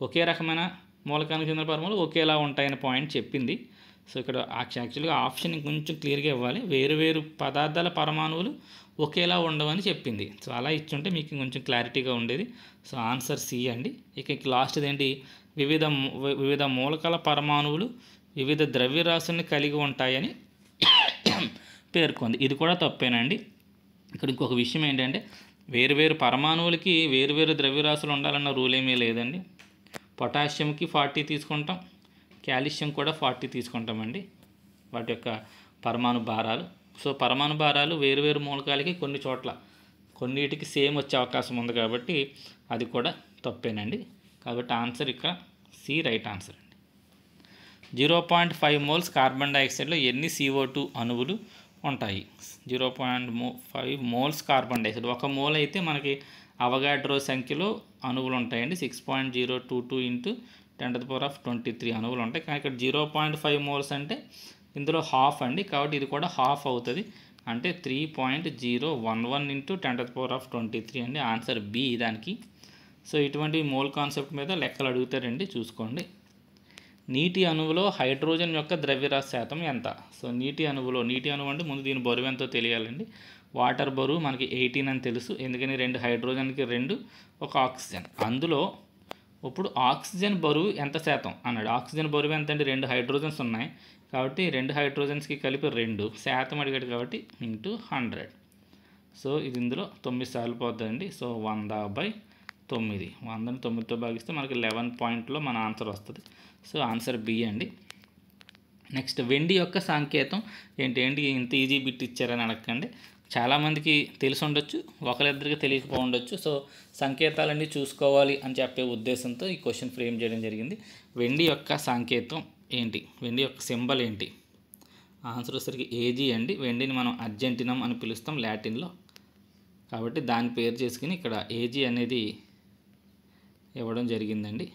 ఒకే రకమైన మూలకానికి చెందిన పరమాణువులు ఒకేలా ఉంటాయని పాయింట్ చెప్పింది. సో ఇక్కడ యాక్చువల్గా ఆప్షన్ కొంచెం క్లియర్గా ఇవ్వాలి, వేరువేరు పదార్థాల పరమాణువులు ఒకేలా ఉండవని చెప్పింది. సో అలా ఇచ్చుంటే మీకు కొంచెం క్లారిటీగా ఉండేది. సో ఆన్సర్ సి అండి. ఇక లాస్ట్ది ఏంటి, వివిధ మూలకాల పరమాణువులు వివిధ ద్రవ్యరాశుల్ని కలిగి ఉంటాయని పేర్కొంది. ఇది కూడా తప్పేనండి. ఇక్కడ ఇంకొక విషయం ఏంటంటే వేరువేరు పరమాణువులకి వేరువేరు ద్రవ్యరాశులు ఉండాలన్న రూల్ ఏమీ లేదండి. పొటాషియంకి 40 తీసుకుంటాం, కాల్షియం కూడా 40 తీసుకుంటామండి, వాటి యొక్క పరమాణు భారాలు. సో పరమాణు భారాలు వేరువేరు మూలకాలకి కొన్ని చోట్ల కొన్నిటికి సేమ్ వచ్చే అవకాశం ఉంది కాబట్టి అది కూడా తప్పేనండి. కాబట్టి ఆన్సర్ ఇక్కడ సి రైట్ ఆన్సర్ అండి. 0.5 మోల్స్ కార్బన్ డైఆక్సైడ్లో ఎన్ని CO2 అణువులు ఉంటాయి? 0.5 మోల్స్ కార్బన్ డైఆక్సైడ్, ఒక మోల్ అయితే మనకి అవగాడ్రో సంఖ్యలో అణువులు ఉంటాయండి. 6.022 ఇంటూ 10⁻23 అణువులు ఉంటాయి. కానీ ఇక్కడ 0.5 మోల్స్ అంటే ఇందులో హాఫ్ అండి, కాబట్టి ఇది కూడా హాఫ్ అవుతుంది. అంటే 3.011 ఇంటూ 10⁻23 అండి. ఆన్సర్ బి దానికి. సో ఇటువంటి మోల్ కాన్సెప్ట్ మీద లెక్కలు అడుగుతారండి, చూసుకోండి. నీటి అణువులో హైడ్రోజన్ యొక్క ద్రవ్యరాశి శాతం ఎంత? సో నీటి అణువు అంటే ముందు దీని బరువు ఎంతో తెలియాలండి. వాటర్ బరువు మనకి 18 అని తెలుసు, ఎందుకని 2 హైడ్రోజన్కి 2, ఒక ఆక్సిజన్. అందులో ఇప్పుడు ఆక్సిజన్ బరువు ఎంత శాతం అన్నాడు. ఆక్సిజన్ బరువు ఎంత అంటే 2 హైడ్రోజన్స్ ఉన్నాయి కాబట్టి 2 హైడ్రోజన్స్కి కలిపి 2 శాతం అడిగాడు కాబట్టి ఇంటూ 100. సో ఇది ఇందులో 9 సార్లు పోతుందండి. సో 100/9, 100ని 9తో భాగిస్తే మనకి 11 పాయింట్లో మన ఆన్సర్ వస్తుంది. సో ఆన్సర్ బి అండి. నెక్స్ట్, వెండి యొక్క సంకేతం ఏంటి ఇంత ఈజీ బిట్ ఇచ్చారని అడగండి. చాలామందికి తెలిసి ఉండొచ్చు, ఒకరిద్దరికి తెలియకపోవచ్చు. సో సంకేతాలన్నీ చూసుకోవాలి అని చెప్పే ఉద్దేశంతో ఈ క్వశ్చన్ ఫ్రేమ్ చేయడం జరిగింది. వెండి యొక్క సంకేతం ఏంటి? వెండి యొక్క సింబల్ ఏంటి? ఆన్సర్ వచ్చేసరికి ఏజీ అండి. వెండిని మనం అర్జెంటినం అని పిలుస్తాం లాటిన్లో, కాబట్టి దాని పేరు చేసుకుని ఇక్కడ ఏజీ అనేది ఇవ్వడం జరిగిందండి.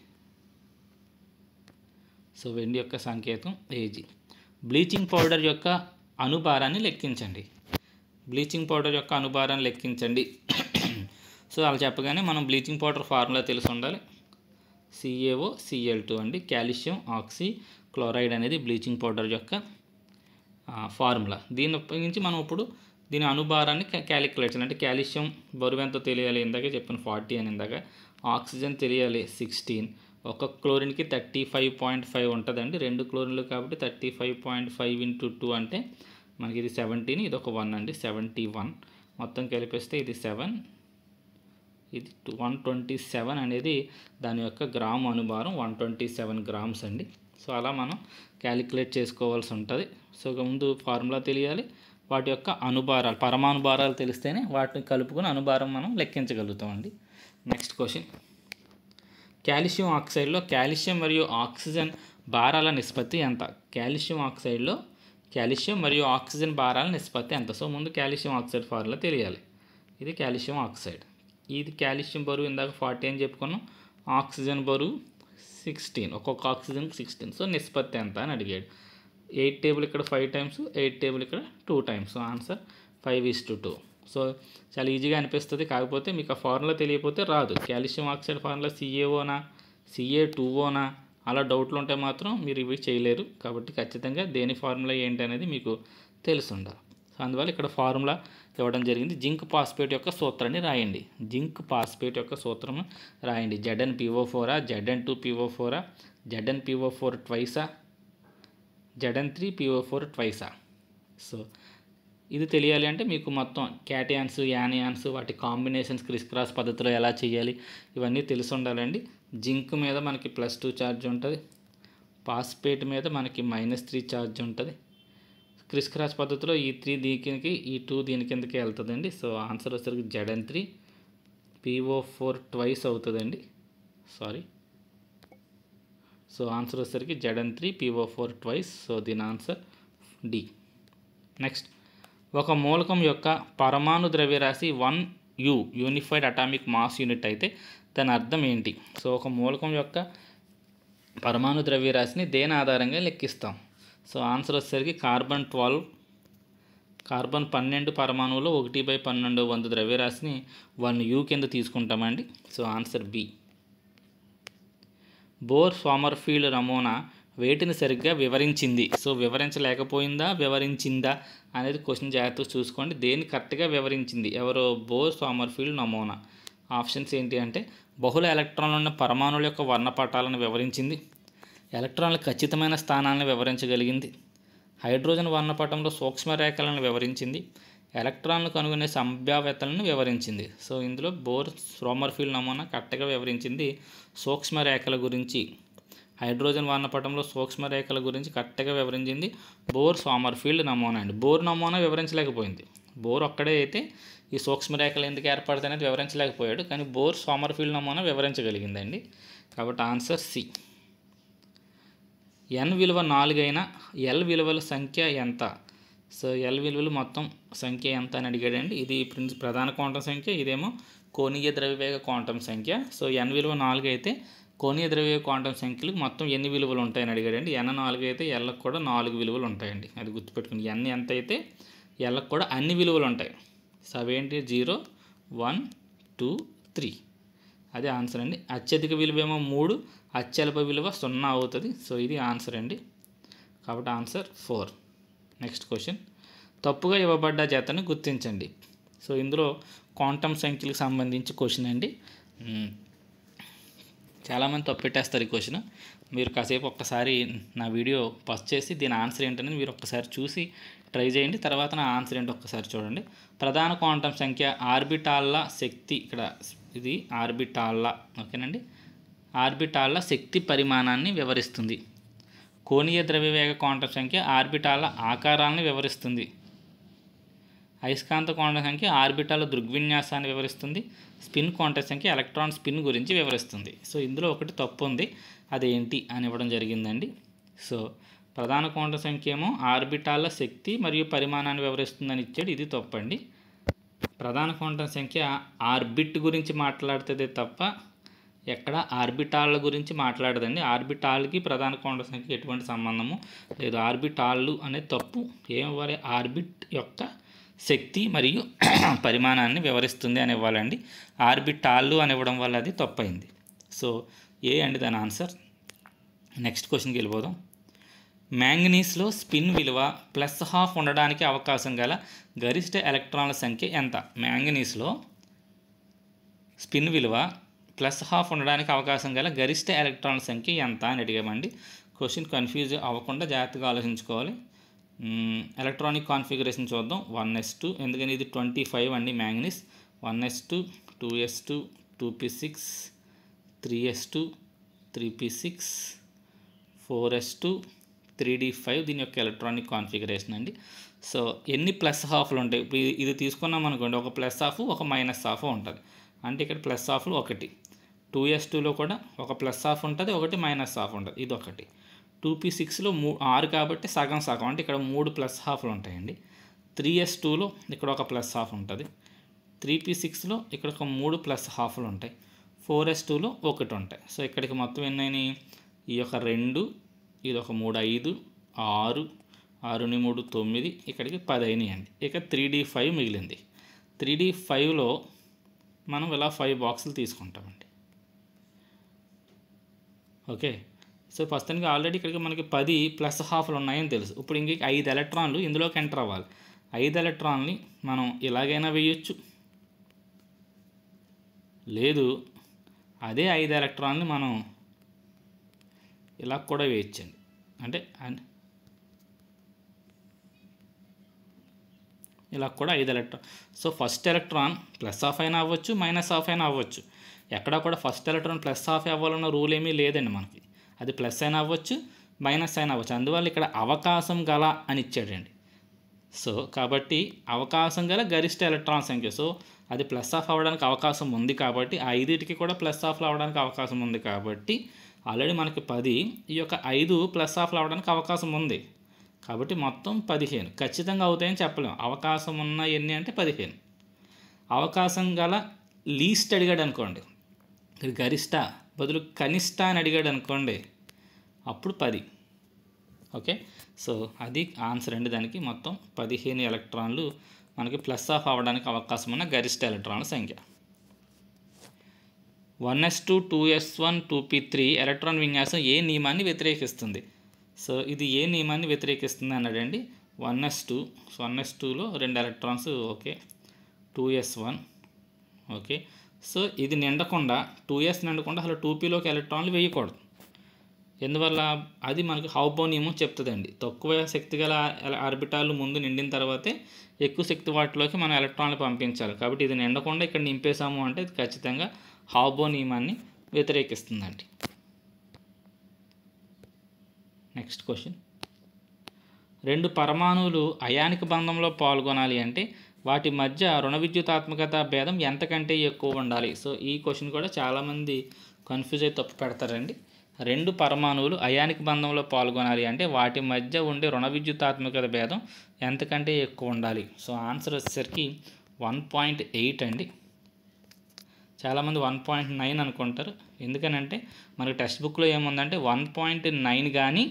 సో వెండి యొక్క సంకేతం ఏజీ. బ్లీచింగ్ పౌడర్ యొక్క అణుభారాన్ని లెక్కించండి. బ్లీచింగ్ పౌడర్ యొక్క అణుభారాన్ని లెక్కించండి. సో అలా చెప్పగానే మనం బ్లీచింగ్ పౌడర్ ఫార్ములా తెలిసి ఉండాలి. CaOCl2 అండి. కాల్షియం ఆక్సీ క్లోరైడ్ అనేది బ్లీచింగ్ పౌడర్ యొక్క ఫార్ములా. దీన్ని ఉపయోగించి మనం ఇప్పుడు దీని అణుభారాన్ని క్యాలిక్యులేట్ చేయాలి. అంటే కాల్షియం బరువు ఎంతో తెలియాలి, ఇందాక చెప్పిన 40 అని ఇందాక. ఆక్సిజన్ తెలియాలి 16, ఒక క్లోరిన్కి 35.5 ఉంటుందండి. 2 క్లోరిన్లు కాబట్టి 35.5 ఇంటూ 2 అంటే మనకి ఇది 17, ఇది ఒక 1 అండి, 71. మొత్తం కలిపేస్తే ఇది 7, ఇది 127 అనేది దాని యొక్క గ్రాము అణుభారం, 127 గ్రామ్స్ అండి. సో అలా మనం క్యాలిక్యులేట్ చేసుకోవాల్సి ఉంటుంది. సో ముందు ఫార్ములా తెలియాలి, వాటి యొక్క అణుభారాలు, పరమాణు భారాలు తెలిస్తేనే వాటిని కలుపుకొని అణుభారం మనం లెక్కించగలుగుతామండి. నెక్స్ట్ క్వశ్చన్, కాల్షియం ఆక్సైడ్లో కాల్షియం మరియు ఆక్సిజన్ భారాల నిష్పత్తి ఎంత? కాల్షియం ఆక్సైడ్లో కాల్షియం మరియు ఆక్సిజన్ భారాల నిష్పత్తి ఎంత? సో ముందు కాల్షియం ఆక్సైడ్ ఫార్ములా తెలియాలి. ఇది కాల్షియం ఆక్సైడ్, ఇది కాల్షియం బరువు ఇందాక 40 అని చెప్పుకున్నాం, ఆక్సిజన్ బరువు 16, ఒక్కొక్క ఆక్సిజన్ 16. సో నిష్పత్తి ఎంత అని అడిగాడు. 8 టేబుల్ ఇక్కడ 5 టైమ్స్, 8 టేబుల్ ఇక్కడ 2 టైమ్స్. So answer 5:2. సో చాలా ఈజీగా అనిపిస్తుంది, కాకపోతే మీకు ఆ ఫార్ములా తెలియకపోతే రాదు. కాల్షియం ఆక్సైడ్ ఫార్ములా CaOనా Ca2Oనా అలా డౌట్లు ఉంటే మాత్రం మీరు ఇవి చేయలేరు. కాబట్టి ఖచ్చితంగా దేని ఫార్ములా ఏంటి అనేది మీకు తెలిసి ఉండాలి. సో అందువల్ల ఇక్కడ ఫార్ములా ఇవ్వడం జరిగింది. జింక్ ఫాస్ఫేట్ యొక్క సూత్రాన్ని రాయండి. జింక్ ఫాస్ఫేట్ యొక్క సూత్రం రాయండి. Zn-PO4, Zn2-PO4, Zn-PO4 ట్వైసా, Zn3-PO4 ట్వైసా. So ఇది తెలియాలి అంటే మీకు మొత్తం క్యాటయాన్స్, యానియాన్స్, వాటి కాంబినేషన్స్ క్రిస్ క్రాస్ పద్ధతిలో ఎలా చేయాలి ఇవన్నీ తెలిసి ఉండాలండి. జింక్ మీద మనకి +2 ఛార్జ్ ఉంటుంది, ఫాస్ఫేట్ మీద మనకి -3 ఛార్జ్ ఉంటుంది. క్రిస్ క్రాస్ పద్ధతిలో ఈ 3 దీనికి, ఈ 2 దీని కిందకి వెళ్తుందండి. సో ఆన్సర్ వచ్చేసరికి Zn3-PO4 ట్వైస్ అవుతుందండి. సో ఆన్సర్ వచ్చేసరికి Zn3-PO4 ట్వైస్. సో దీని ఆన్సర్ డి. నెక్స్ట్, ఒక మూలకం యొక్క పరమాణు ద్రవ్యరాశి 1U unified atomic mass unit అయితే దాని అర్థం ఏంటి? సో ఒక మూలకం యొక్క పరమాణు ద్రవ్యరాశిని దేని ఆధారంగా లెక్కిస్తాం? సో ఆన్సర్ వచ్చేసరికి కార్బన్ 12 పరమాణువులో 1/12 ద్రవ్యరాశిని 1U కింద తీసుకుంటామండి. So answer B. Bohr Sommerfeld నమూనా వేటిని సరిగ్గా వివరించింది? సో వివరించలేకపోయిందా, వివరించిందా అనేది క్వశ్చన్ జాగ్రత్తగా చూసుకోండి. దేన్ని కరెక్ట్గా వివరించింది? ఎవరో బోర్ సోమర్ఫీల్డ్ నమూనా. ఆప్షన్స్ ఏంటి అంటే బహుళ ఎలక్ట్రాన్లు ఉన్న పరమాణువుల యొక్క వర్ణపటాలను వివరించింది, ఎలక్ట్రాన్ల ఖచ్చితమైన స్థానాలను వివరించగలిగింది, హైడ్రోజన్ వర్ణపటంలో సూక్ష్మరేఖలను వివరించింది, ఎలక్ట్రాన్లు కనుగొనే సంభావ్యతలను వివరించింది. సో ఇందులో బోర్ సోమర్ఫీల్డ్ నమూనా కరెక్ట్గా వివరించింది సూక్ష్మరేఖల గురించి. హైడ్రోజన్ వర్ణపటంలో సూక్ష్మరేఖల గురించి కరెక్ట్గా వివరించింది బోర్ సోమర్ఫీల్డ్ నమూనా అండి. బోర్ నమూనా వివరించలేకపోయింది. బోర్ ఒక్కడే అయితే ఈ సూక్ష్మరేఖలు ఎందుకు ఏర్పడతాయి అనేది వివరించలేకపోయాడు, కానీ బోర్ సోమర్ఫీల్డ్ నమూనా వివరించగలిగిందండి. కాబట్టి ఆన్సర్ సి. n విలువ 4 అయినా l విలువల సంఖ్య ఎంత? సో l విలువలు మొత్తం సంఖ్య ఎంత అని అడిగాడండి. ఇది ప్రధాన క్వాంటం సంఖ్య, ఇదేమో కోణీయ ద్రవ్యవేగ క్వాంటం సంఖ్య. సో n విలువ 4 అయితే కోణీయ ద్రవ్యవేగ క్వాంటం సంఖ్యలకు మొత్తం ఎన్ని విలువలు ఉంటాయని అడిగాడండి. n 4 అయితే lకి కూడా 4 విలువలు ఉంటాయండి. అది గుర్తుపెట్టుకుని n ఎంత అయితే lకి కూడా అన్ని విలువలు ఉంటాయి. సో అవేంటి 0 1 2 3 అదే ఆన్సర్ అండి. అత్యధిక విలువ ఏమో 3, అత్యల్ప విలువ 0 అవుతుంది. సో ఇది ఆన్సర్ అండి. కాబట్టి ఆన్సర్ 4. నెక్స్ట్ క్వశ్చన్, తప్పుగా ఇవ్వబడ్డ జతను గుర్తించండి. సో ఇందులో క్వాంటం సంఖ్యలకు సంబంధించి క్వశ్చన్ అండి. చాలామంది తప్పు పెట్టేస్తారు ఈ క్వశ్చన్. మీరు కాసేపు ఒక్కసారి నా వీడియో పాజ్ చేసి దీని ఆన్సర్ ఏంటనేది మీరు ఒక్కసారి చూసి ట్రై చేయండి. తర్వాత నా ఆన్సర్ ఏంటో ఒక్కసారి చూడండి. ప్రధాన క్వాంటం సంఖ్య ఆర్బిటాల్ల శక్తి, ఇక్కడ ఇది ఆర్బిటాల్ల, ఓకేనండి, ఆర్బిటాల్ల శక్తి పరిమాణాన్ని వివరిస్తుంది. కోణీయ ద్రవ్యవేగ క్వాంటం సంఖ్య ఆర్బిటాల ఆకారాన్ని వివరిస్తుంది. అయస్కాంత క్వాంటం సంఖ్య ఆర్బిటాల దృగ్విన్యాసాన్ని వివరిస్తుంది. స్పిన్ క్వాంటం సంఖ్య ఎలక్ట్రాన్ స్పిన్ గురించి వివరిస్తుంది. సో ఇందులో ఒకటి తప్పు ఉంది, అదేంటి అని ఇవ్వడం జరిగిందండి. సో ప్రధాన క్వాంటం సంఖ్య ఏమో ఆర్బిటాల శక్తి మరియు పరిమాణాన్ని వివరిస్తుందని ఇచ్చాడు, ఇది తప్పండి. ప్రధాన క్వాంటం సంఖ్య ఆర్బిట్ గురించి మాట్లాడుతుంది తప్ప ఎక్కడ ఆర్బిటాళ్ళ గురించి మాట్లాడదండి. ఆర్బిటాల్కి ప్రధాన క్వాంటం సంఖ్య ఎటువంటి సంబంధము లేదు. ఆర్బిటాళ్ళు అనేది తప్పు. ఏమివ్వాలి? ఆర్బిట్ యొక్క శక్తి మరియు పరిమాణాన్ని వివరిస్తుంది అని ఇవ్వాలండి. ఆర్బిటాళ్ళు అని ఇవ్వడం వల్ల అది తప్పైంది. సో ఏ అండి దాని ఆన్సర్. నెక్స్ట్ క్వశ్చన్కి వెళ్ళిపోదాం. మ్యాంగనీస్లో స్పిన్ విలువ +½ ఉండడానికి అవకాశం గల గరిష్ట ఎలక్ట్రాన్ల సంఖ్య ఎంత? మ్యాంగనీస్లో స్పిన్ విలువ +½ ఉండడానికి అవకాశం గల గరిష్ట ఎలక్ట్రాన్ల సంఖ్య ఎంత అని అడిగామండి. క్వశ్చన్ కన్ఫ్యూజ్ అవ్వకుండా జాగ్రత్తగా ఆలోచించుకోవాలి. ఎలక్ట్రానిక్ కాన్ఫిగరేషన్ చూద్దాం. 1s2, ఎందుకని ఇది 25 అండి manganese. 1s2 2s2 2p6 3s2 3p6 4s2 3d5 దీని యొక్క ఎలక్ట్రానిక్ కాన్ఫిగరేషన్ అండి. సో ఎన్ని +½ ఉంటాయి? ఇప్పుడు ఇది తీసుకున్నాం అనుకోండి, ఒక +½ ఒక -½ ఉంటుంది. అంటే ఇక్కడ +½ ఒకటి. 2s2లో కూడా ఒక +½ ఉంటుంది, ఒకటి -½ ఉంటుంది, ఇది ఒకటి. 2p6లో 6 కాబట్టి సగం సగం, అంటే ఇక్కడ 3 +½ ఉంటాయండి. 3s2లో ఇక్కడ ఒక +½ ఉంటుంది. 3p6లో ఇక్కడ ఒక 3 +½ ఉంటాయి. 4s2లో ఒకటి ఉంటాయి. సో ఇక్కడికి మొత్తం ఎన్నైనాయి? ఈ యొక్క 2, ఇది ఒక 3 5 6 6 ని 3 9, ఇక్కడికి 10 అయినాయండి. ఇక 3d5 మిగిలింది. 3d5లో మనం ఇలా 5 బాక్సులు తీసుకుంటామండి. ఓకే, సో ప్రస్తుతానికి ఆల్రెడీ ఇక్కడికి మనకి 10 +½ ఉన్నాయని తెలుసు. ఇప్పుడు ఇంక 5 ఎలక్ట్రాన్లు ఇందులోకి ఎంటర్ అవ్వాలి. 5 ఎలక్ట్రాన్ని మనం ఇలాగైనా వేయొచ్చు, లేదు అదే 5 ఎలక్ట్రాన్ని మనం ఇలా కూడా వేయచ్చండి. అంటే ఇలా కూడా 5 ఎలక్ట్రాన్. సో ఫస్ట్ ఎలక్ట్రాన్ +½ అయినా అవ్వచ్చు, -½ అయినా అవ్వచ్చు. ఎక్కడా కూడా ఫస్ట్ ఎలక్ట్రాన్ +½ అవ్వాలన్న రూల్ ఏమీ లేదండి మనకి. అది ప్లస్ అయినా అవ్వచ్చు, మైనస్ అయినా అవ్వచ్చు. అందువల్ల ఇక్కడ అవకాశం గల అని ఇచ్చాడండి. సో కాబట్టి అవకాశం గల గరిష్ట ఎలక్ట్రాన్ సంఖ్య. సో అది +½ అవ్వడానికి అవకాశం ఉంది కాబట్టి, ఆ 5టికి కూడా +½ అవ్వడానికి అవకాశం ఉంది కాబట్టి ఆల్రెడీ మనకి 10, ఈ యొక్క 5 +½ అవ్వడానికి అవకాశం ఉంది కాబట్టి మొత్తం 15. ఖచ్చితంగా అవుతాయని చెప్పలేము. అవకాశం ఉన్న ఎన్ని అంటే 15. అవకాశం గల లీస్ట్ అడిగాడు అనుకోండి, ఇక్కడ గరిష్ట బదులు కనిష్ట అని అడిగాడు అనుకోండి, అప్పుడు 10. ఓకే, సో అది ఆన్సర్ అండి. దానికి మొత్తం 15 ఎలక్ట్రాన్లు మనకి +½ అవ్వడానికి అవకాశం ఉన్న గరిష్ట ఎలక్ట్రాన్ల సంఖ్య. 1s2 2s1 2p3 ఎలక్ట్రాన్ విన్యాసం ఏ నియమాన్ని వ్యతిరేకిస్తుంది? సో ఇది ఏ నియమాన్ని వ్యతిరేకిస్తుంది అన్నాడండి. 1s2లో 2 electrons, okay. 2s1, okay. So ఇది నిండకుండా 2s నిండకుండా అసలు 2pలోకి ఎలక్ట్రాన్లు వేయకూడదు. ఎందువల్ల? అది మనకి హౌబో నియమం చెప్తుందండి. తక్కువ శక్తి గల ఆర్బిటాలు ముందు నిండిన తర్వాతే ఎక్కువ శక్తి వాటిలోకి మనం ఎలక్ట్రాన్లు పంపించాలి. కాబట్టి ఇది నిండకుండా ఇక్కడ నింపేశాము అంటే ఇది ఖచ్చితంగా హౌబో నియమాన్ని వ్యతిరేకిస్తుందండి. నెక్స్ట్ క్వశ్చన్, 2 పరమాణువులు అయానిక బంధంలో పాల్గొనాలి అంటే వాటి మధ్య రుణ విద్యుతాత్మకత భేదం ఎంతకంటే ఎక్కువ ఉండాలి? సో ఈ క్వశ్చన్ కూడా చాలామంది కన్ఫ్యూజ్ అయి తప్పు పెడతారండి. రెండు పరమాణువులు అయానిక బంధంలో పాల్గొనాలి అంటే వాటి మధ్య ఉండే రుణ విద్యుతాత్మకత భేదం ఎంతకంటే ఎక్కువ ఉండాలి. సో ఆన్సర్ వచ్చేసరికి 1.8 అండి. చాలామంది 1.9 అనుకుంటారు. ఎందుకనంటే మనకు టెక్స్ట్ బుక్లో ఏముందంటే 1.9 కానీ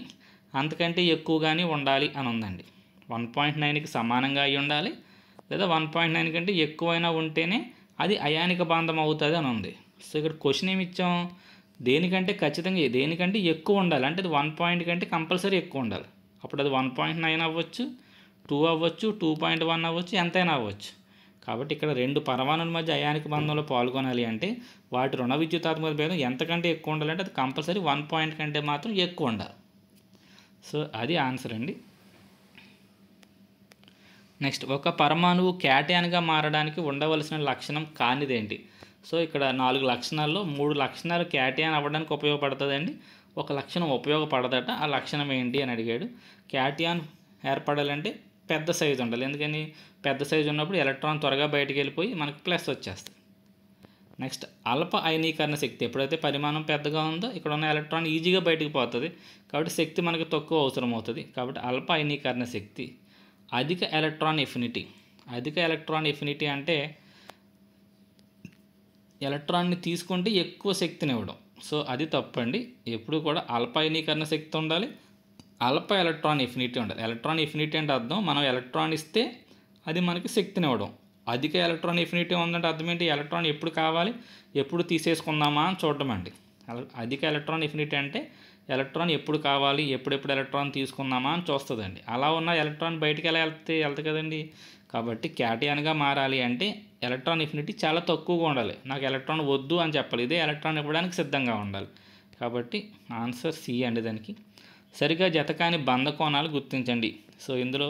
అంతకంటే ఎక్కువ కానీ ఉండాలి అని ఉందండి. 1.9కి సమానంగా అయి ఉండాలి, లేదా 1.9 కంటే ఎక్కువైనా ఉంటేనే అది అయానిక బంధం అవుతుంది అని ఉంది. సో ఇక్కడ క్వశ్చన్ ఏమి ఇచ్చాం, దేనికంటే ఖచ్చితంగా దేనికంటే ఎక్కువ ఉండాలి అంటే అది 1 కంటే కంపల్సరీ ఎక్కువ ఉండాలి. అప్పుడు అది 1.9 అవ్వచ్చు, 2 అవ్వచ్చు, 2.1 అవ్వచ్చు, ఎంతైనా అవ్వచ్చు. కాబట్టి ఇక్కడ రెండు పరమాణుల మధ్య అయానిక బంధంలో పాల్గొనాలి అంటే వాటి రుణ విద్యుతాత్మక భేదం ఎంతకంటే ఎక్కువ ఉండాలంటే అది కంపల్సరీ 1 కంటే మాత్రం ఎక్కువ ఉండాలి. సో అది ఆన్సర్ అండి. నెక్స్ట్, ఒక పరమాణువు క్యాటయాన్గా మారడానికి ఉండవలసిన లక్షణం కానిదేంటి? సో ఇక్కడ 4 లక్షణాల్లో 3 లక్షణాలు క్యాటయాన్ అవ్వడానికి ఉపయోగపడుతుందండి, ఒక లక్షణం ఉపయోగపడదట. ఆ లక్షణం ఏంటి అని అడిగాడు. క్యాటయాన్ ఏర్పడాలంటే పెద్ద సైజు ఉండాలి. ఎందుకని? పెద్ద సైజు ఉన్నప్పుడు ఎలక్ట్రాన్ త్వరగా బయటికి వెళ్ళిపోయి మనకు ప్లస్ వచ్చేస్తుంది. నెక్స్ట్, అల్ప అయనీకరణ శక్తి. ఎప్పుడైతే పరిమాణం పెద్దగా ఉందో ఇక్కడ ఉన్న ఎలక్ట్రాన్ ఈజీగా బయటికి పోతుంది, కాబట్టి శక్తి మనకు తక్కువ అవసరం అవుతుంది. కాబట్టి అల్ప అయనీకరణ శక్తి. అధిక ఎలక్ట్రాన్ ఎఫినిటీ. అధిక ఎలక్ట్రాన్ ఎఫినిటీ అంటే ఎలక్ట్రాన్ని తీసుకుంటే ఎక్కువ శక్తిని ఇవ్వడం. సో అది తప్పండి. ఎప్పుడు కూడా అల్ప అయనీకరణ శక్తి ఉండాలి, అల్ప ఎలక్ట్రాన్ ఎఫినిటీ ఉండాలి. ఎలక్ట్రాన్ ఎఫినిటీ అంటే అర్థం మనం ఎలక్ట్రాన్ ఇస్తే అది మనకి శక్తిని ఇవ్వడం. అధిక ఎలక్ట్రాన్ ఎఫినిటీ ఉందంటే అర్థం ఏంటి? ఎలక్ట్రాన్ ఎప్పుడు కావాలి, ఎప్పుడు తీసేసుకుందామా అని చూడటం అండి. అధిక ఎలక్ట్రాన్ ఎఫినిటీ అంటే ఎలక్ట్రాన్ ఎప్పుడు కావాలి, ఎప్పుడెప్పుడు ఎలక్ట్రాన్ తీసుకుందామా అని చూస్తుందండి. అలా ఉన్న ఎలక్ట్రాన్ బయటికి ఎలా వెళ్తుంది కదండి. కాబట్టి క్యాటయాన్గా మారాలి అంటే ఎలక్ట్రాన్ ఎఫినిటీ చాలా తక్కువగా ఉండాలి. నాకు ఎలక్ట్రాన్ వద్దు అని చెప్పాలి, ఇదే ఎలక్ట్రాన్ ఇవ్వడానికి సిద్ధంగా ఉండాలి. కాబట్టి ఆన్సర్ సి అండి. దానికి సరిగా జతకాని బంధ కోణాలు గుర్తించండి. సో ఇందులో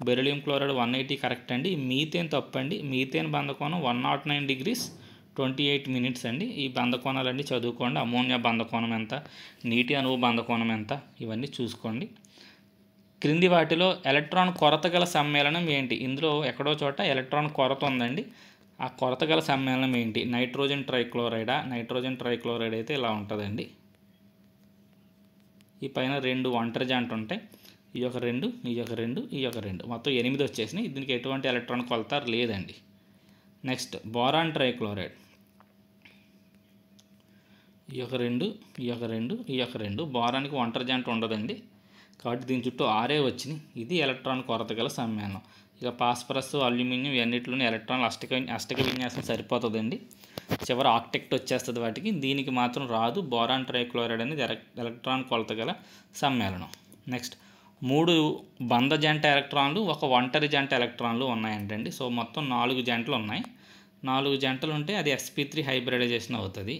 బెరిలియం క్లోరైడ్ 180 కరెక్ట్ అండి. మీథేన్ తప్పండి. మీథేన్ బంధ కోణం 109 degrees 28 minutes అండి. ఈ బంధ కోణాలన్నీ చదువుకోండి. అమోనియా బంధ కోణం ఎంత, నీటి అణువు బంధ కోణం ఎంత, ఇవన్నీ చూసుకోండి. క్రింది వాటిలో ఎలక్ట్రాన్ కొరత గల సమ్మేళనం ఏంటి? ఇందులో ఎక్కడో చోట ఎలక్ట్రాన్ కొరత ఉందండి. ఆ కొరత గల సమ్మేళనం ఏంటి? నైట్రోజన్ ట్రైక్లోరైడా? నైట్రోజన్ ట్రైక్లోరైడ్ అయితే ఇలా ఉంటుందండి. ఈ పైన 2 ఒంటరి జంట ఉంటాయి. ఈ యొక్క 2, ఈ యొక్క 2, ఈ యొక్క 2, మొత్తం 8 వచ్చేసినాయి. దీనికి ఎటువంటి ఎలక్ట్రాన్ కొలత లేదండి. Next, boron trichloride. ఈ యొక్క 2, ఈ యొక్క 2, ఈ యొక్క 2, బోరానికి ఒంటరి జంట ఉండదండి. కాబట్టి దీని చుట్టూ 6 వచ్చినాయి. ఇది ఎలక్ట్రాన్ కొరత గల సమ్మేళనం. ఇక పాస్పరస్, అల్యూమినియం ఇవన్నిటిలోని ఎలక్ట్రాన్లు అష్టక విన్యాసం సరిపోతుందండి. చివరి ఆక్టెక్ట్ వచ్చేస్తుంది వాటికి. దీనికి మాత్రం రాదు. బోరాన్ ట్రైక్లోరైడ్ అనేది ఎలక్ట్రాన్ కొలత గల సమ్మేళనం. నెక్స్ట్, 3 బంధ జంట ఎలక్ట్రాన్లు, 1 ఒంటరి జంట ఎలక్ట్రాన్లు ఉన్నాయంటండి. సో మొత్తం 4 జంటలు ఉన్నాయి. 4 జంటలు ఉంటే అది sp3 హైబ్రిడైజేషన్ అవుతుంది.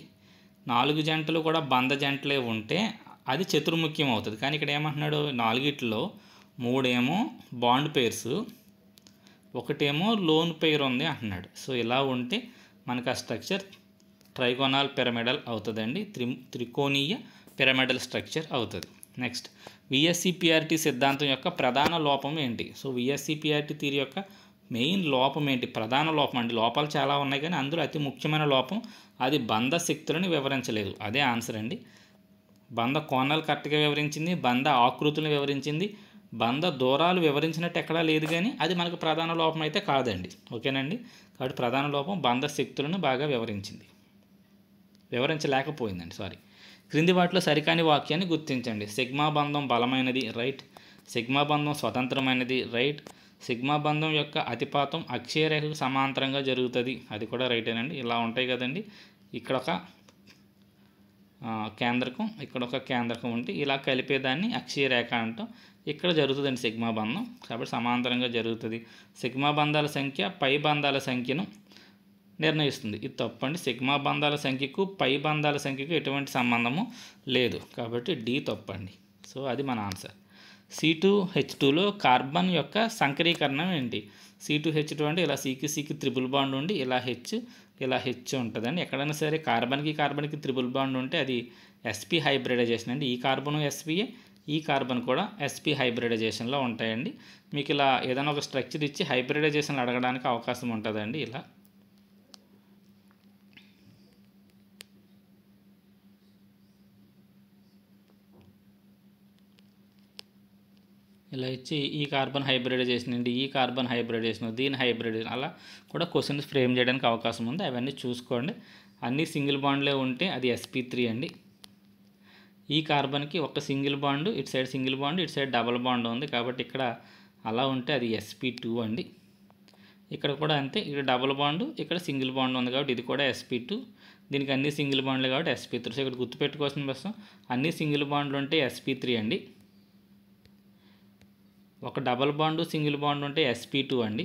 4 జంటలు కూడా బంధ జంటలే ఉంటే అది చతుర్ముఖ్యం అవుతుంది. కానీ ఇక్కడ ఏమంటున్నాడు, 4ట్లో 3 ఏమో బాండ్ పేర్స్, 1 ఏమో లోన్ పేర్ ఉంది అంటున్నాడు. సో ఇలా ఉంటే మనకు ఆ స్ట్రక్చర్ ట్రైగోనల్ పిరమిడల్ అవుతుందండి. త్రికోణీయ పిరమిడల్ స్ట్రక్చర్ అవుతుంది. నెక్స్ట్, విఎస్సిపిఆర్టీ సిద్ధాంతం యొక్క ప్రధాన లోపం ఏంటి? సో విఎస్సిపిఆర్టీ థియరీ యొక్క మెయిన్ లోపం ఏంటి? ప్రధాన లోపం అండి. లోపాలు చాలా ఉన్నాయి కానీ అందులో అతి ముఖ్యమైన లోపం అది బంధ శక్తులను వివరించలేదు. అదే ఆన్సర్ అండి. బంధ కోణాలు కరెక్ట్గా వివరించింది, బంధ ఆకృతులను వివరించింది, బంధ దూరాలు వివరించినట్టు ఎక్కడా లేదు, కానీ అది మనకు ప్రధాన లోపం అయితే కాదండి. ఓకేనండి. కాబట్టి ప్రధాన లోపం బంధ శక్తులను బాగా వివరించలేకపోయిందండి. క్రింది వాటిలో సరికాని వాక్యాన్ని గుర్తించండి. సిగ్మా బంధం బలమైనది, రైట్. సిగ్మా బంధం స్వతంత్రమైనది, రైట్. సిగ్మా బంధం యొక్క అతిపాతం అక్షీయ రేఖకు సమాంతరంగా జరుగుతుంది, అది కూడా రైటేనండి. ఇలా ఉంటాయి కదండి. ఇక్కడ ఒక కేంద్రకం, ఇక్కడ ఒక కేంద్రకం ఉంటే ఇలా కలిపేదాన్ని అక్షీయ రేఖ అంటాం. ఇక్కడ జరుగుతుందండి సిగ్మా బంధం, కాబట్టి సమాంతరంగా జరుగుతుంది. సిగ్మా బంధాల సంఖ్య పై బంధాల సంఖ్యను నిర్ణయిస్తుంది. ఇది తప్పండి. సిగ్మా బంధాల సంఖ్యకు పై బంధాల సంఖ్యకు ఎటువంటి సంబంధము లేదు, కాబట్టి డి తప్పండి. సో అది మన ఆన్సర్. C2H2లో కార్బన్ యొక్క సంకరీకరణం ఏంటి? C2H2 అంటే ఇలా సికి త్రిబుల్ బాండ్ ఉండి ఇలా హెచ్ ఉంటుందండి. ఎక్కడైనా సరే కార్బన్కి త్రిబుల్ బాండ్ ఉంటే అది sp హైబ్రిడైజేషన్ అండి. ఈ కార్బన్ spa, ఈ కార్బన్ కూడా sp హైబ్రిడైజేషన్లో ఉంటాయండి. మీకు ఇలా ఏదైనా ఒక స్ట్రక్చర్ ఇచ్చి హైబ్రిడైజేషన్ అడగడానికి అవకాశం ఉంటుందండి. ఇలా ఇలా ఇచ్చి ఈ కార్బన్ హైబ్రిడైజేషన్ అండి, ఈ కార్బన్ హైబ్రిడైజేషన్, దీని హైబ్రిడైజేషన్, అలా కూడా క్వశ్చన్స్ ఫ్రేమ్ చేయడానికి అవకాశం ఉంది. అవన్నీ చూసుకోండి. అన్నీ సింగిల్ బాండ్లే ఉంటే అది sp3 అండి. ఈ కార్బన్కి ఒక సింగిల్ బాండ్, ఇటు సైడ్ సింగిల్ బాండ్, ఇటు సైడ్ డబల్ బాండ్ ఉంది కాబట్టి ఇక్కడ అలా ఉంటే అది sp2 అండి. ఇక్కడ కూడా అంతే, ఇక్కడ డబుల్ బాండ్, ఇక్కడ సింగిల్ బాండ్ ఉంది కాబట్టి ఇది కూడా sp2. దీనికి అన్ని సింగిల్ బాండ్లే కాబట్టి sp3. సో ఇక్కడ గుర్తుపెట్టుకోవాల్సిన బస్సు అన్ని సింగిల్ బాండ్లు ఉంటే sp3 అండి. ఒక డబల్ బాండ్ సింగిల్ బాండ్ ఉంటే sp2 అండి.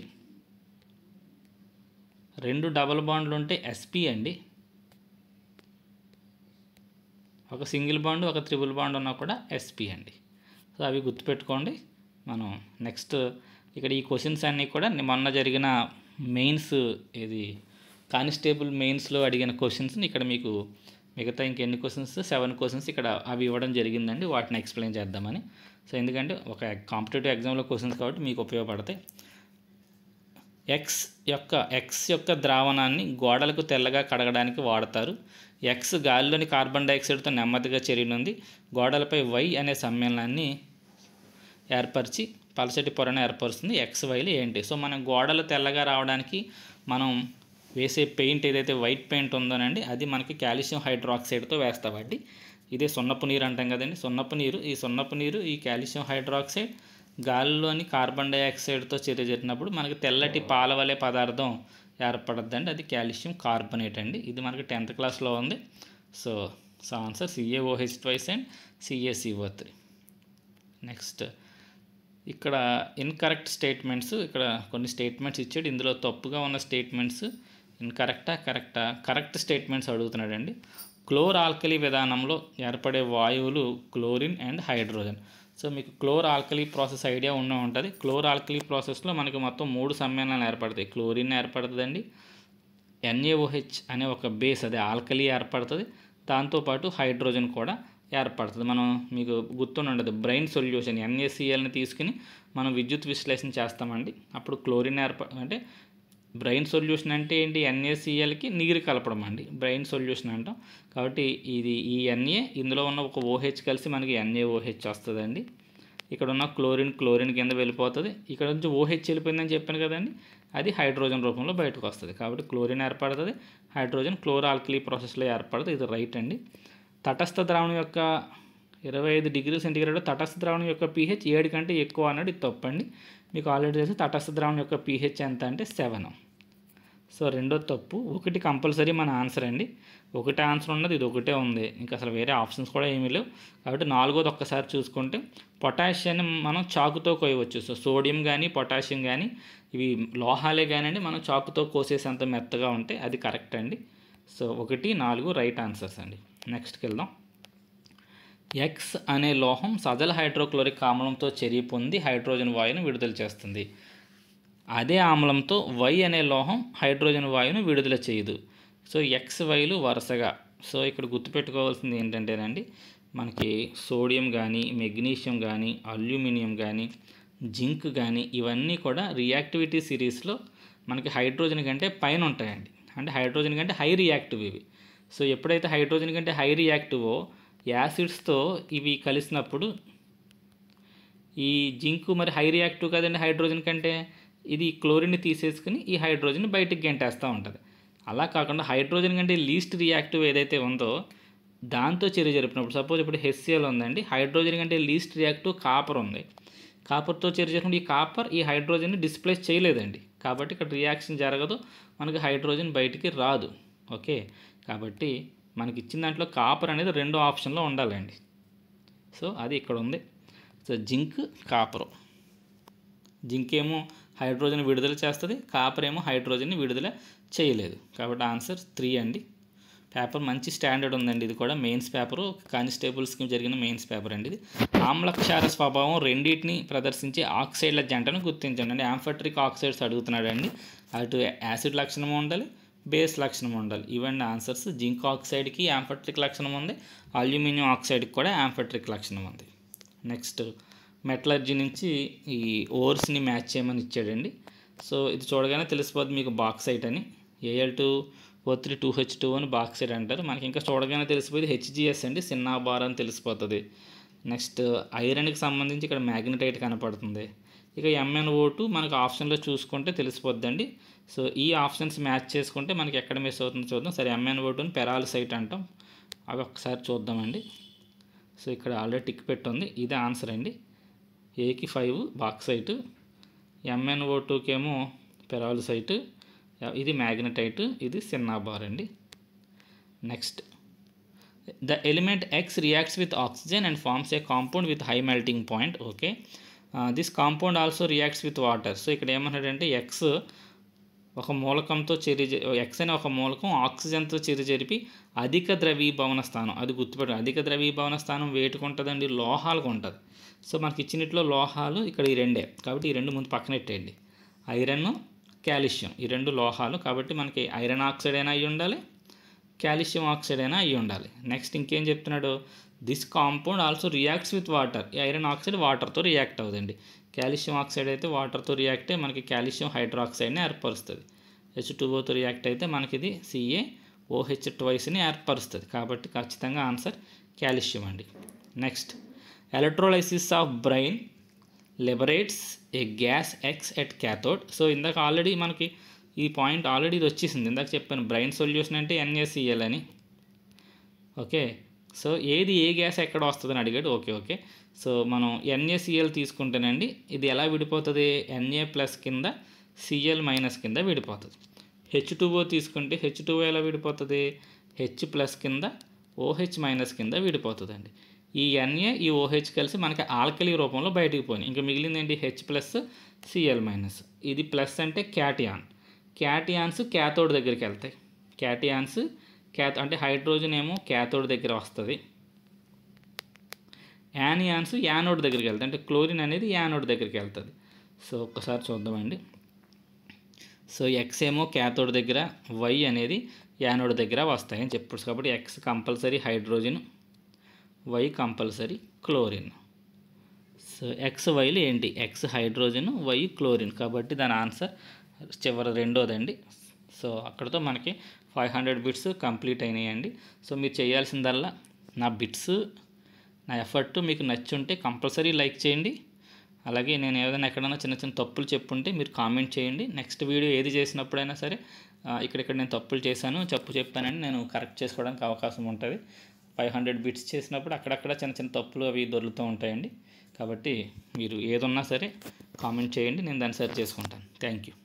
రెండు డబల్ బాండ్లు ఉంటే sp అండి. ఒక సింగిల్ బాండ్ ఒక త్రిబుల్ బాండ్ ఉన్నా కూడా sp అండి. సో అవి గుర్తుపెట్టుకోండి. మనం నెక్స్ట్ ఇక్కడ ఈ క్వశ్చన్స్ అన్నీ కూడా మొన్న జరిగిన మెయిన్స్, ఇది కానిస్టేబుల్ మెయిన్స్లో అడిగిన క్వశ్చన్స్ని ఇక్కడ మీకు మిగతా ఇంకెన్ని క్వశ్చన్స్ 7 క్వశ్చన్స్ ఇక్కడ అవి ఇవ్వడం జరిగిందండి. వాటిని ఎక్స్ప్లెయిన్ చేద్దామని. సో ఎందుకంటే ఒక కాంపిటేటివ్ ఎగ్జామ్లో క్వశ్చన్స్ కాబట్టి మీకు ఉపయోగపడతాయి. ఎక్స్ యొక్క ద్రావణాన్ని గోడలకు తెల్లగా కడగడానికి వాడతారు. ఎక్స్ గాలిలోని కార్బన్ డైఆక్సైడ్తో నెమ్మదిగా చేరినుంది. గోడలపై Y అనే సమ్మేళనాన్ని ఏర్పరిచి పలచటి పొరను ఏర్పరుస్తుంది. XYలు ఏంటి? సో మనం గోడలు తెల్లగా రావడానికి మనం వేసే పెయింట్ ఏదైతే వైట్ పెయింట్ ఉందోనండి, అది మనకి కాల్షియం హైడ్రాక్సైడ్తో వేస్తామండి. ఇదే సున్నపు నీరు అంటాం కదండి, సున్నపు నీరు. ఈ సున్నపు నీరు, ఈ కాల్షియం హైడ్రాక్సైడ్ గాలిలోని కార్బన్ డైఆక్సైడ్తో చర్య జరిగినప్పుడు మనకి తెల్లటి పాల వలె పదార్థం ఏర్పడద్దండి, అది కాల్షియం కార్బనేట్ అండి. ఇది మనకి 10th క్లాస్లో ఉంది. So answer CaOH2 and CaCO3. Next ఇక్కడ ఇన్కరెక్ట్ స్టేట్మెంట్స్, ఇక్కడ కొన్ని స్టేట్మెంట్స్ ఇచ్చాడు. ఇందులో తప్పుగా ఉన్న స్టేట్మెంట్స్ కరెక్ట్ స్టేట్మెంట్స్ అడుగుతున్నాడండి. క్లోర్ ఆల్కలీ విధానంలో ఏర్పడే వాయువులు క్లోరిన్ అండ్ హైడ్రోజన్. సో మీకు క్లోర్ ఆల్కలీ ప్రాసెస్ ఐడియా ఉంటుంది. క్లోర్ ఆల్కలీ ప్రాసెస్లో మనకి మొత్తం 3 సమ్మేళనాలు ఏర్పడతాయి. క్లోరిన్ ఏర్పడుతుందండి, NaOH అనే ఒక బేస్, అది ఆల్కలీ ఏర్పడుతుంది. దాంతోపాటు హైడ్రోజన్ కూడా ఏర్పడుతుంది. మనం మీకు గుర్తుండదు, బ్రెయిన్ సొల్యూషన్ NaClని తీసుకుని మనం విద్యుత్ విశ్లేషణ చేస్తామండి. అప్పుడు క్లోరిన్ అంటే బ్రెయిన్ సొల్యూషన్ అంటే ఏంటి? NaClకి నీరు కలపడం అండి బ్రెయిన్ సొల్యూషన్ అంటాం. కాబట్టి ఇది ఈ Na, ఇందులో ఉన్న ఒక OH కలిసి మనకి NaOH వస్తుందండి. ఇక్కడ ఉన్న క్లోరిన్ కింద వెళ్ళిపోతుంది. ఇక్కడ నుంచి OH వెళ్ళిపోయిందని చెప్పాను కదండి, అది హైడ్రోజన్ రూపంలో బయటకు వస్తుంది. కాబట్టి క్లోరిన్ ఏర్పడుతుంది, హైడ్రోజన్ క్లోర్ ఆల్కలీ ప్రాసెస్లో ఏర్పడుతుంది. ఇది రైట్ అండి. తటస్థ ద్రావణం యొక్క 25 డిగ్రీల సెంటీగ్రేడ్ తటస్థ ద్రావణం యొక్క pH 7 కంటే ఎక్కువ అన్నది తప్పండి. మీకు ఆల్రెడీ తెలిసి తటస్థ ద్రావణం యొక్క pH ఎంత అంటే 7. సో రెండో తప్పు. 1 కంపల్సరీ మన ఆన్సర్ అండి. 1 ఆన్సర్ ఉన్నది, ఇది ఒకటే ఉంది, ఇంకా అసలు వేరే ఆప్షన్స్ కూడా ఏమీ లేవు. కాబట్టి 4వది ఒక్కసారి చూసుకుంటే పొటాషియాన్ని మనం చాకుతో కోయవచ్చు. సో సోడియం కానీ పొటాషియం కానీ ఇవి లోహాలే కానివ్వండి, మనం చాకుతో కోసేసేంత మెత్తగా ఉంటే అది కరెక్ట్ అండి. సో 1, 4 రైట్ ఆన్సర్స్ అండి. నెక్స్ట్కి వెళ్దాం. X అనే లోహం సజల హైడ్రోక్లోరిక్ ఆమ్లంతో చర్య పొంది హైడ్రోజన్ వాయువును విడుదల చేస్తుంది. అదే ఆమ్లంతో Y అనే లోహం హైడ్రోజన్ వాయువును విడుదల చేయదు. సో XYలు వరుసగా. సో ఇక్కడ గుర్తుపెట్టుకోవాల్సింది ఏంటంటేనండి, మనకి సోడియం కానీ, మెగ్నీషియం కానీ, అల్యూమినియం కానీ, జింక్ కానీ ఇవన్నీ కూడా రియాక్టివిటీ సిరీస్లో మనకి హైడ్రోజన్ కంటే పైన ఉంటాయండి. అంటే హైడ్రోజన్ కంటే హై రియాక్టివ్ ఇవి. సో ఎప్పుడైతే హైడ్రోజన్ కంటే హై రియాక్టివో యాసిడ్స్తో ఇవి కలిసినప్పుడు ఈ జింక్ మరి హై రియాక్టివ్ కదండి హైడ్రోజన్ కంటే, ఇది క్లోరిన్ని తీసేసుకుని ఈ హైడ్రోజన్ బయటికి గెంటేస్తూ ఉంటుంది. అలా కాకుండా హైడ్రోజన్ కంటే లీస్ట్ రియాక్టివ్ ఏదైతే ఉందో దాంతో చర్య జరిపినప్పుడు, సపోజ్ ఇప్పుడు HCl ఉందండి, హైడ్రోజన్ కంటే లీస్ట్ రియాక్టివ్ కాపర్ ఉంది. కాపర్తో చర్య జరిపినప్పుడు ఈ కాపర్ ఈ హైడ్రోజన్ని డిస్ప్లేస్ చేయలేదండి, కాబట్టి ఇక్కడ రియాక్షన్ జరగదు, మనకి హైడ్రోజన్ బయటికి రాదు. ఓకే, కాబట్టి మనకి ఇచ్చిన దాంట్లో కాపర్ అనేది 2వ ఆప్షన్లో ఉండాలండి. సో అది ఇక్కడ ఉంది. So zinc, copper. జింక్ ఏమో హైడ్రోజన్ విడుదల చేస్తుంది, కాపర్ ఏమో హైడ్రోజన్ని విడుదల చేయలేదు. కాబట్టి ఆన్సర్ 3 అండి. పేపర్ మంచి స్టాండర్డ్ ఉందండి. ఇది కూడా మెయిన్స్ పేపరు, కానిస్టేబుల్స్కి జరిగిన మెయిన్స్ పేపర్ అండి ఇది. ఆమ్లక్షార స్వభావం రెండింటిని ప్రదర్శించే ఆక్సైడ్ల జంటను గుర్తించండి అండి. యాంఫోటరిక్ ఆక్సైడ్స్ అడుగుతున్నాడండి. అటు యాసిడ్ లక్షణం ఉండాలి, బేస్ లక్షణం ఉండాలి. ఇవన్నీ ఆన్సర్స్. జింక్ ఆక్సైడ్కి యాంఫోటరిక్ లక్షణం ఉంది, అల్యూమినియం ఆక్సైడ్కి కూడా యాంఫోటరిక్ లక్షణం ఉంది. నెక్స్ట్ మెటలర్జీ నుంచి ఈ ఓర్స్ని మ్యాచ్ చేయమని ఇచ్చాడండి. సో ఇది చూడగానే తెలిసిపోతుంది మీకు బాక్సైట్ అని. Al2O3 2H2 అని బాక్సైట్ అంటారు. మనకి ఇంకా చూడగానే తెలిసిపోయింది HGS అండి, సిన్నాబార్ అని తెలిసిపోతుంది. నెక్స్ట్ ఐరన్కి సంబంధించి ఇక్కడ మ్యాగ్నటైట్ కనపడుతుంది. ఇక MnO2 మనకు ఆప్షన్లో చూసుకుంటే తెలిసిపోద్దండి. సో ఈ ఆప్షన్స్ మ్యాచ్ చేసుకుంటే మనకి ఎక్కడ మిస్ అవుతుందో చూద్దాం. సరే, MnO2ని పెరాలసైట్ అంటాం. అవి ఒకసారి చూద్దామండి. సో ఇక్కడ ఆల్రెడీ టిక్ పెట్టుంది, ఇదే ఆన్సర్ అండి. ఏకి 5 బాక్సైట్, MnO2కి ఏమో పెరాలసైట్, ఇది మ్యాగ్నటైట్, ఇది సిన్నాబార్ అండి. Next, the element X reacts with oxygen and forms a compound with high melting point. Okay, this compound also reacts with water. So ఇక్కడ ఏమన్నాడంటే X ఒక మూలకంతో X అనే ఒక మూలకం ఆక్సిజన్తో జరిపి అధిక ద్రవీభవన స్థానం, అది గుర్తుపెట్టు. అధిక ద్రవీభవన స్థానం వేటికి ఉంటుందండి? లోహాలకు ఉంటుంది. సో మనకి ఇచ్చినట్లో లోహాలు ఇక్కడ ఈ రెండే, కాబట్టి ఈ రెండు ముందు పక్కనెట్టేయండి. ఐరన్, కాల్షియం, ఈ రెండు లోహాలు, కాబట్టి మనకి ఐరన్ ఆక్సైడ్ అయినా అయ్యి ఉండాలి, కాల్షియం ఆక్సైడ్ అయినా అయ్యి ఉండాలి. నెక్స్ట్ ఇంకేం చెప్తున్నాడు? This compound also reacts with water. ఈ ఐరన్ ఆక్సైడ్ వాటర్తో రియాక్ట్ అవుతుంది. కాల్షియం ఆక్సైడ్ అయితే వాటర్తో రియాక్ట్ అయ్యి మనకి కాల్షియం హైడ్రాక్సైడ్ని ఏర్పరుస్తుంది. H2Oతో రియాక్ట్ అయితే మనకి ఇది CaOH2ని ఏర్పరుస్తుంది. కాబట్టి ఖచ్చితంగా ఆన్సర్ కాల్షియం అండి. Next, electrolysis of brain liberates A gas X at cathode. So ఇందాక ఆల్రెడీ మనకి ఈ పాయింట్ ఆల్రెడీ ఇది వచ్చేసింది. ఇందాక చెప్పాను బ్రెయిన్ సొల్యూషన్ అంటే NaCl అని. ఓకే, సో ఏది ఏ గ్యాస్ ఎక్కడ వస్తుందని అడిగాడు. ఓకే, సో మనం NaCl తీసుకుంటేనండి ఇది ఎలా విడిపోతుంది? Na+ కింద Cl- కింద విడిపోతుంది. H2O తీసుకుంటే H2O ఎలా విడిపోతుంది? H+ కింద OH- కింద విడిపోతుందండి. ఈ Na ఈ OH కలిసి మనకి ఆల్కలీ రూపంలో బయటికి పోయినాయి. ఇంకా మిగిలిందేంటి? H+ Cl-. ఇది ప్లస్ అంటే క్యాటియాన్. క్యాటియాన్స్ క్యాథోడ్ దగ్గరికి వెళ్తాయి. క్యాటియాన్స్ అంటే హైడ్రోజన్ ఏమో క్యాథోడ్ దగ్గర వస్తుంది, యానియాన్స్ యానోడ్ దగ్గరికి వెళ్తాయి. అంటే క్లోరిన్ అనేది యానోడ్ దగ్గరికి వెళ్తుంది. సో ఒక్కసారి చూద్దామండి. సో X ఏమో క్యాథోడ్ దగ్గర, Y అనేది యానోడ్ దగ్గర వస్తాయని చెప్పచ్చు. కాబట్టి X compulsory hydrogen, Y compulsory chlorine. So XYలు ఏంటి? X hydrogen, Y chlorine. కాబట్టి దాని ఆన్సర్ చివరి రెండోదండి. సో అక్కడితో మనకి 500 బిట్స్ కంప్లీట్ అయినాయండి. సో మీరు చేయాల్సిందల్లా నా బిట్స్, నా ఎఫర్ట్ మీకు నచ్చుంటే కంపల్సరీ లైక్ చేయండి. అలాగే నేను ఏదైనా ఎక్కడైనా చిన్న చిన్న తప్పులు చెప్పుంటే మీరు కామెంట్ చేయండి. నెక్స్ట్ వీడియో ఏది చేసినప్పుడైనా సరే ఇక్కడిక్కడ నేను తప్పులు చేశాను, చెప్పానని నేను కరెక్ట్ చేసుకోవడానికి అవకాశం ఉంటుంది. 500 బిట్స్ చేసినప్పుడు అక్కడక్కడ చిన్న చిన్న తప్పులు అవి దొరుకుతూ ఉంటాయండి. కాబట్టి మీరు ఏదున్నా సరే కామెంట్ చేయండి, నేను దాన్ని సరి చేసుకుంటాను. Thank you.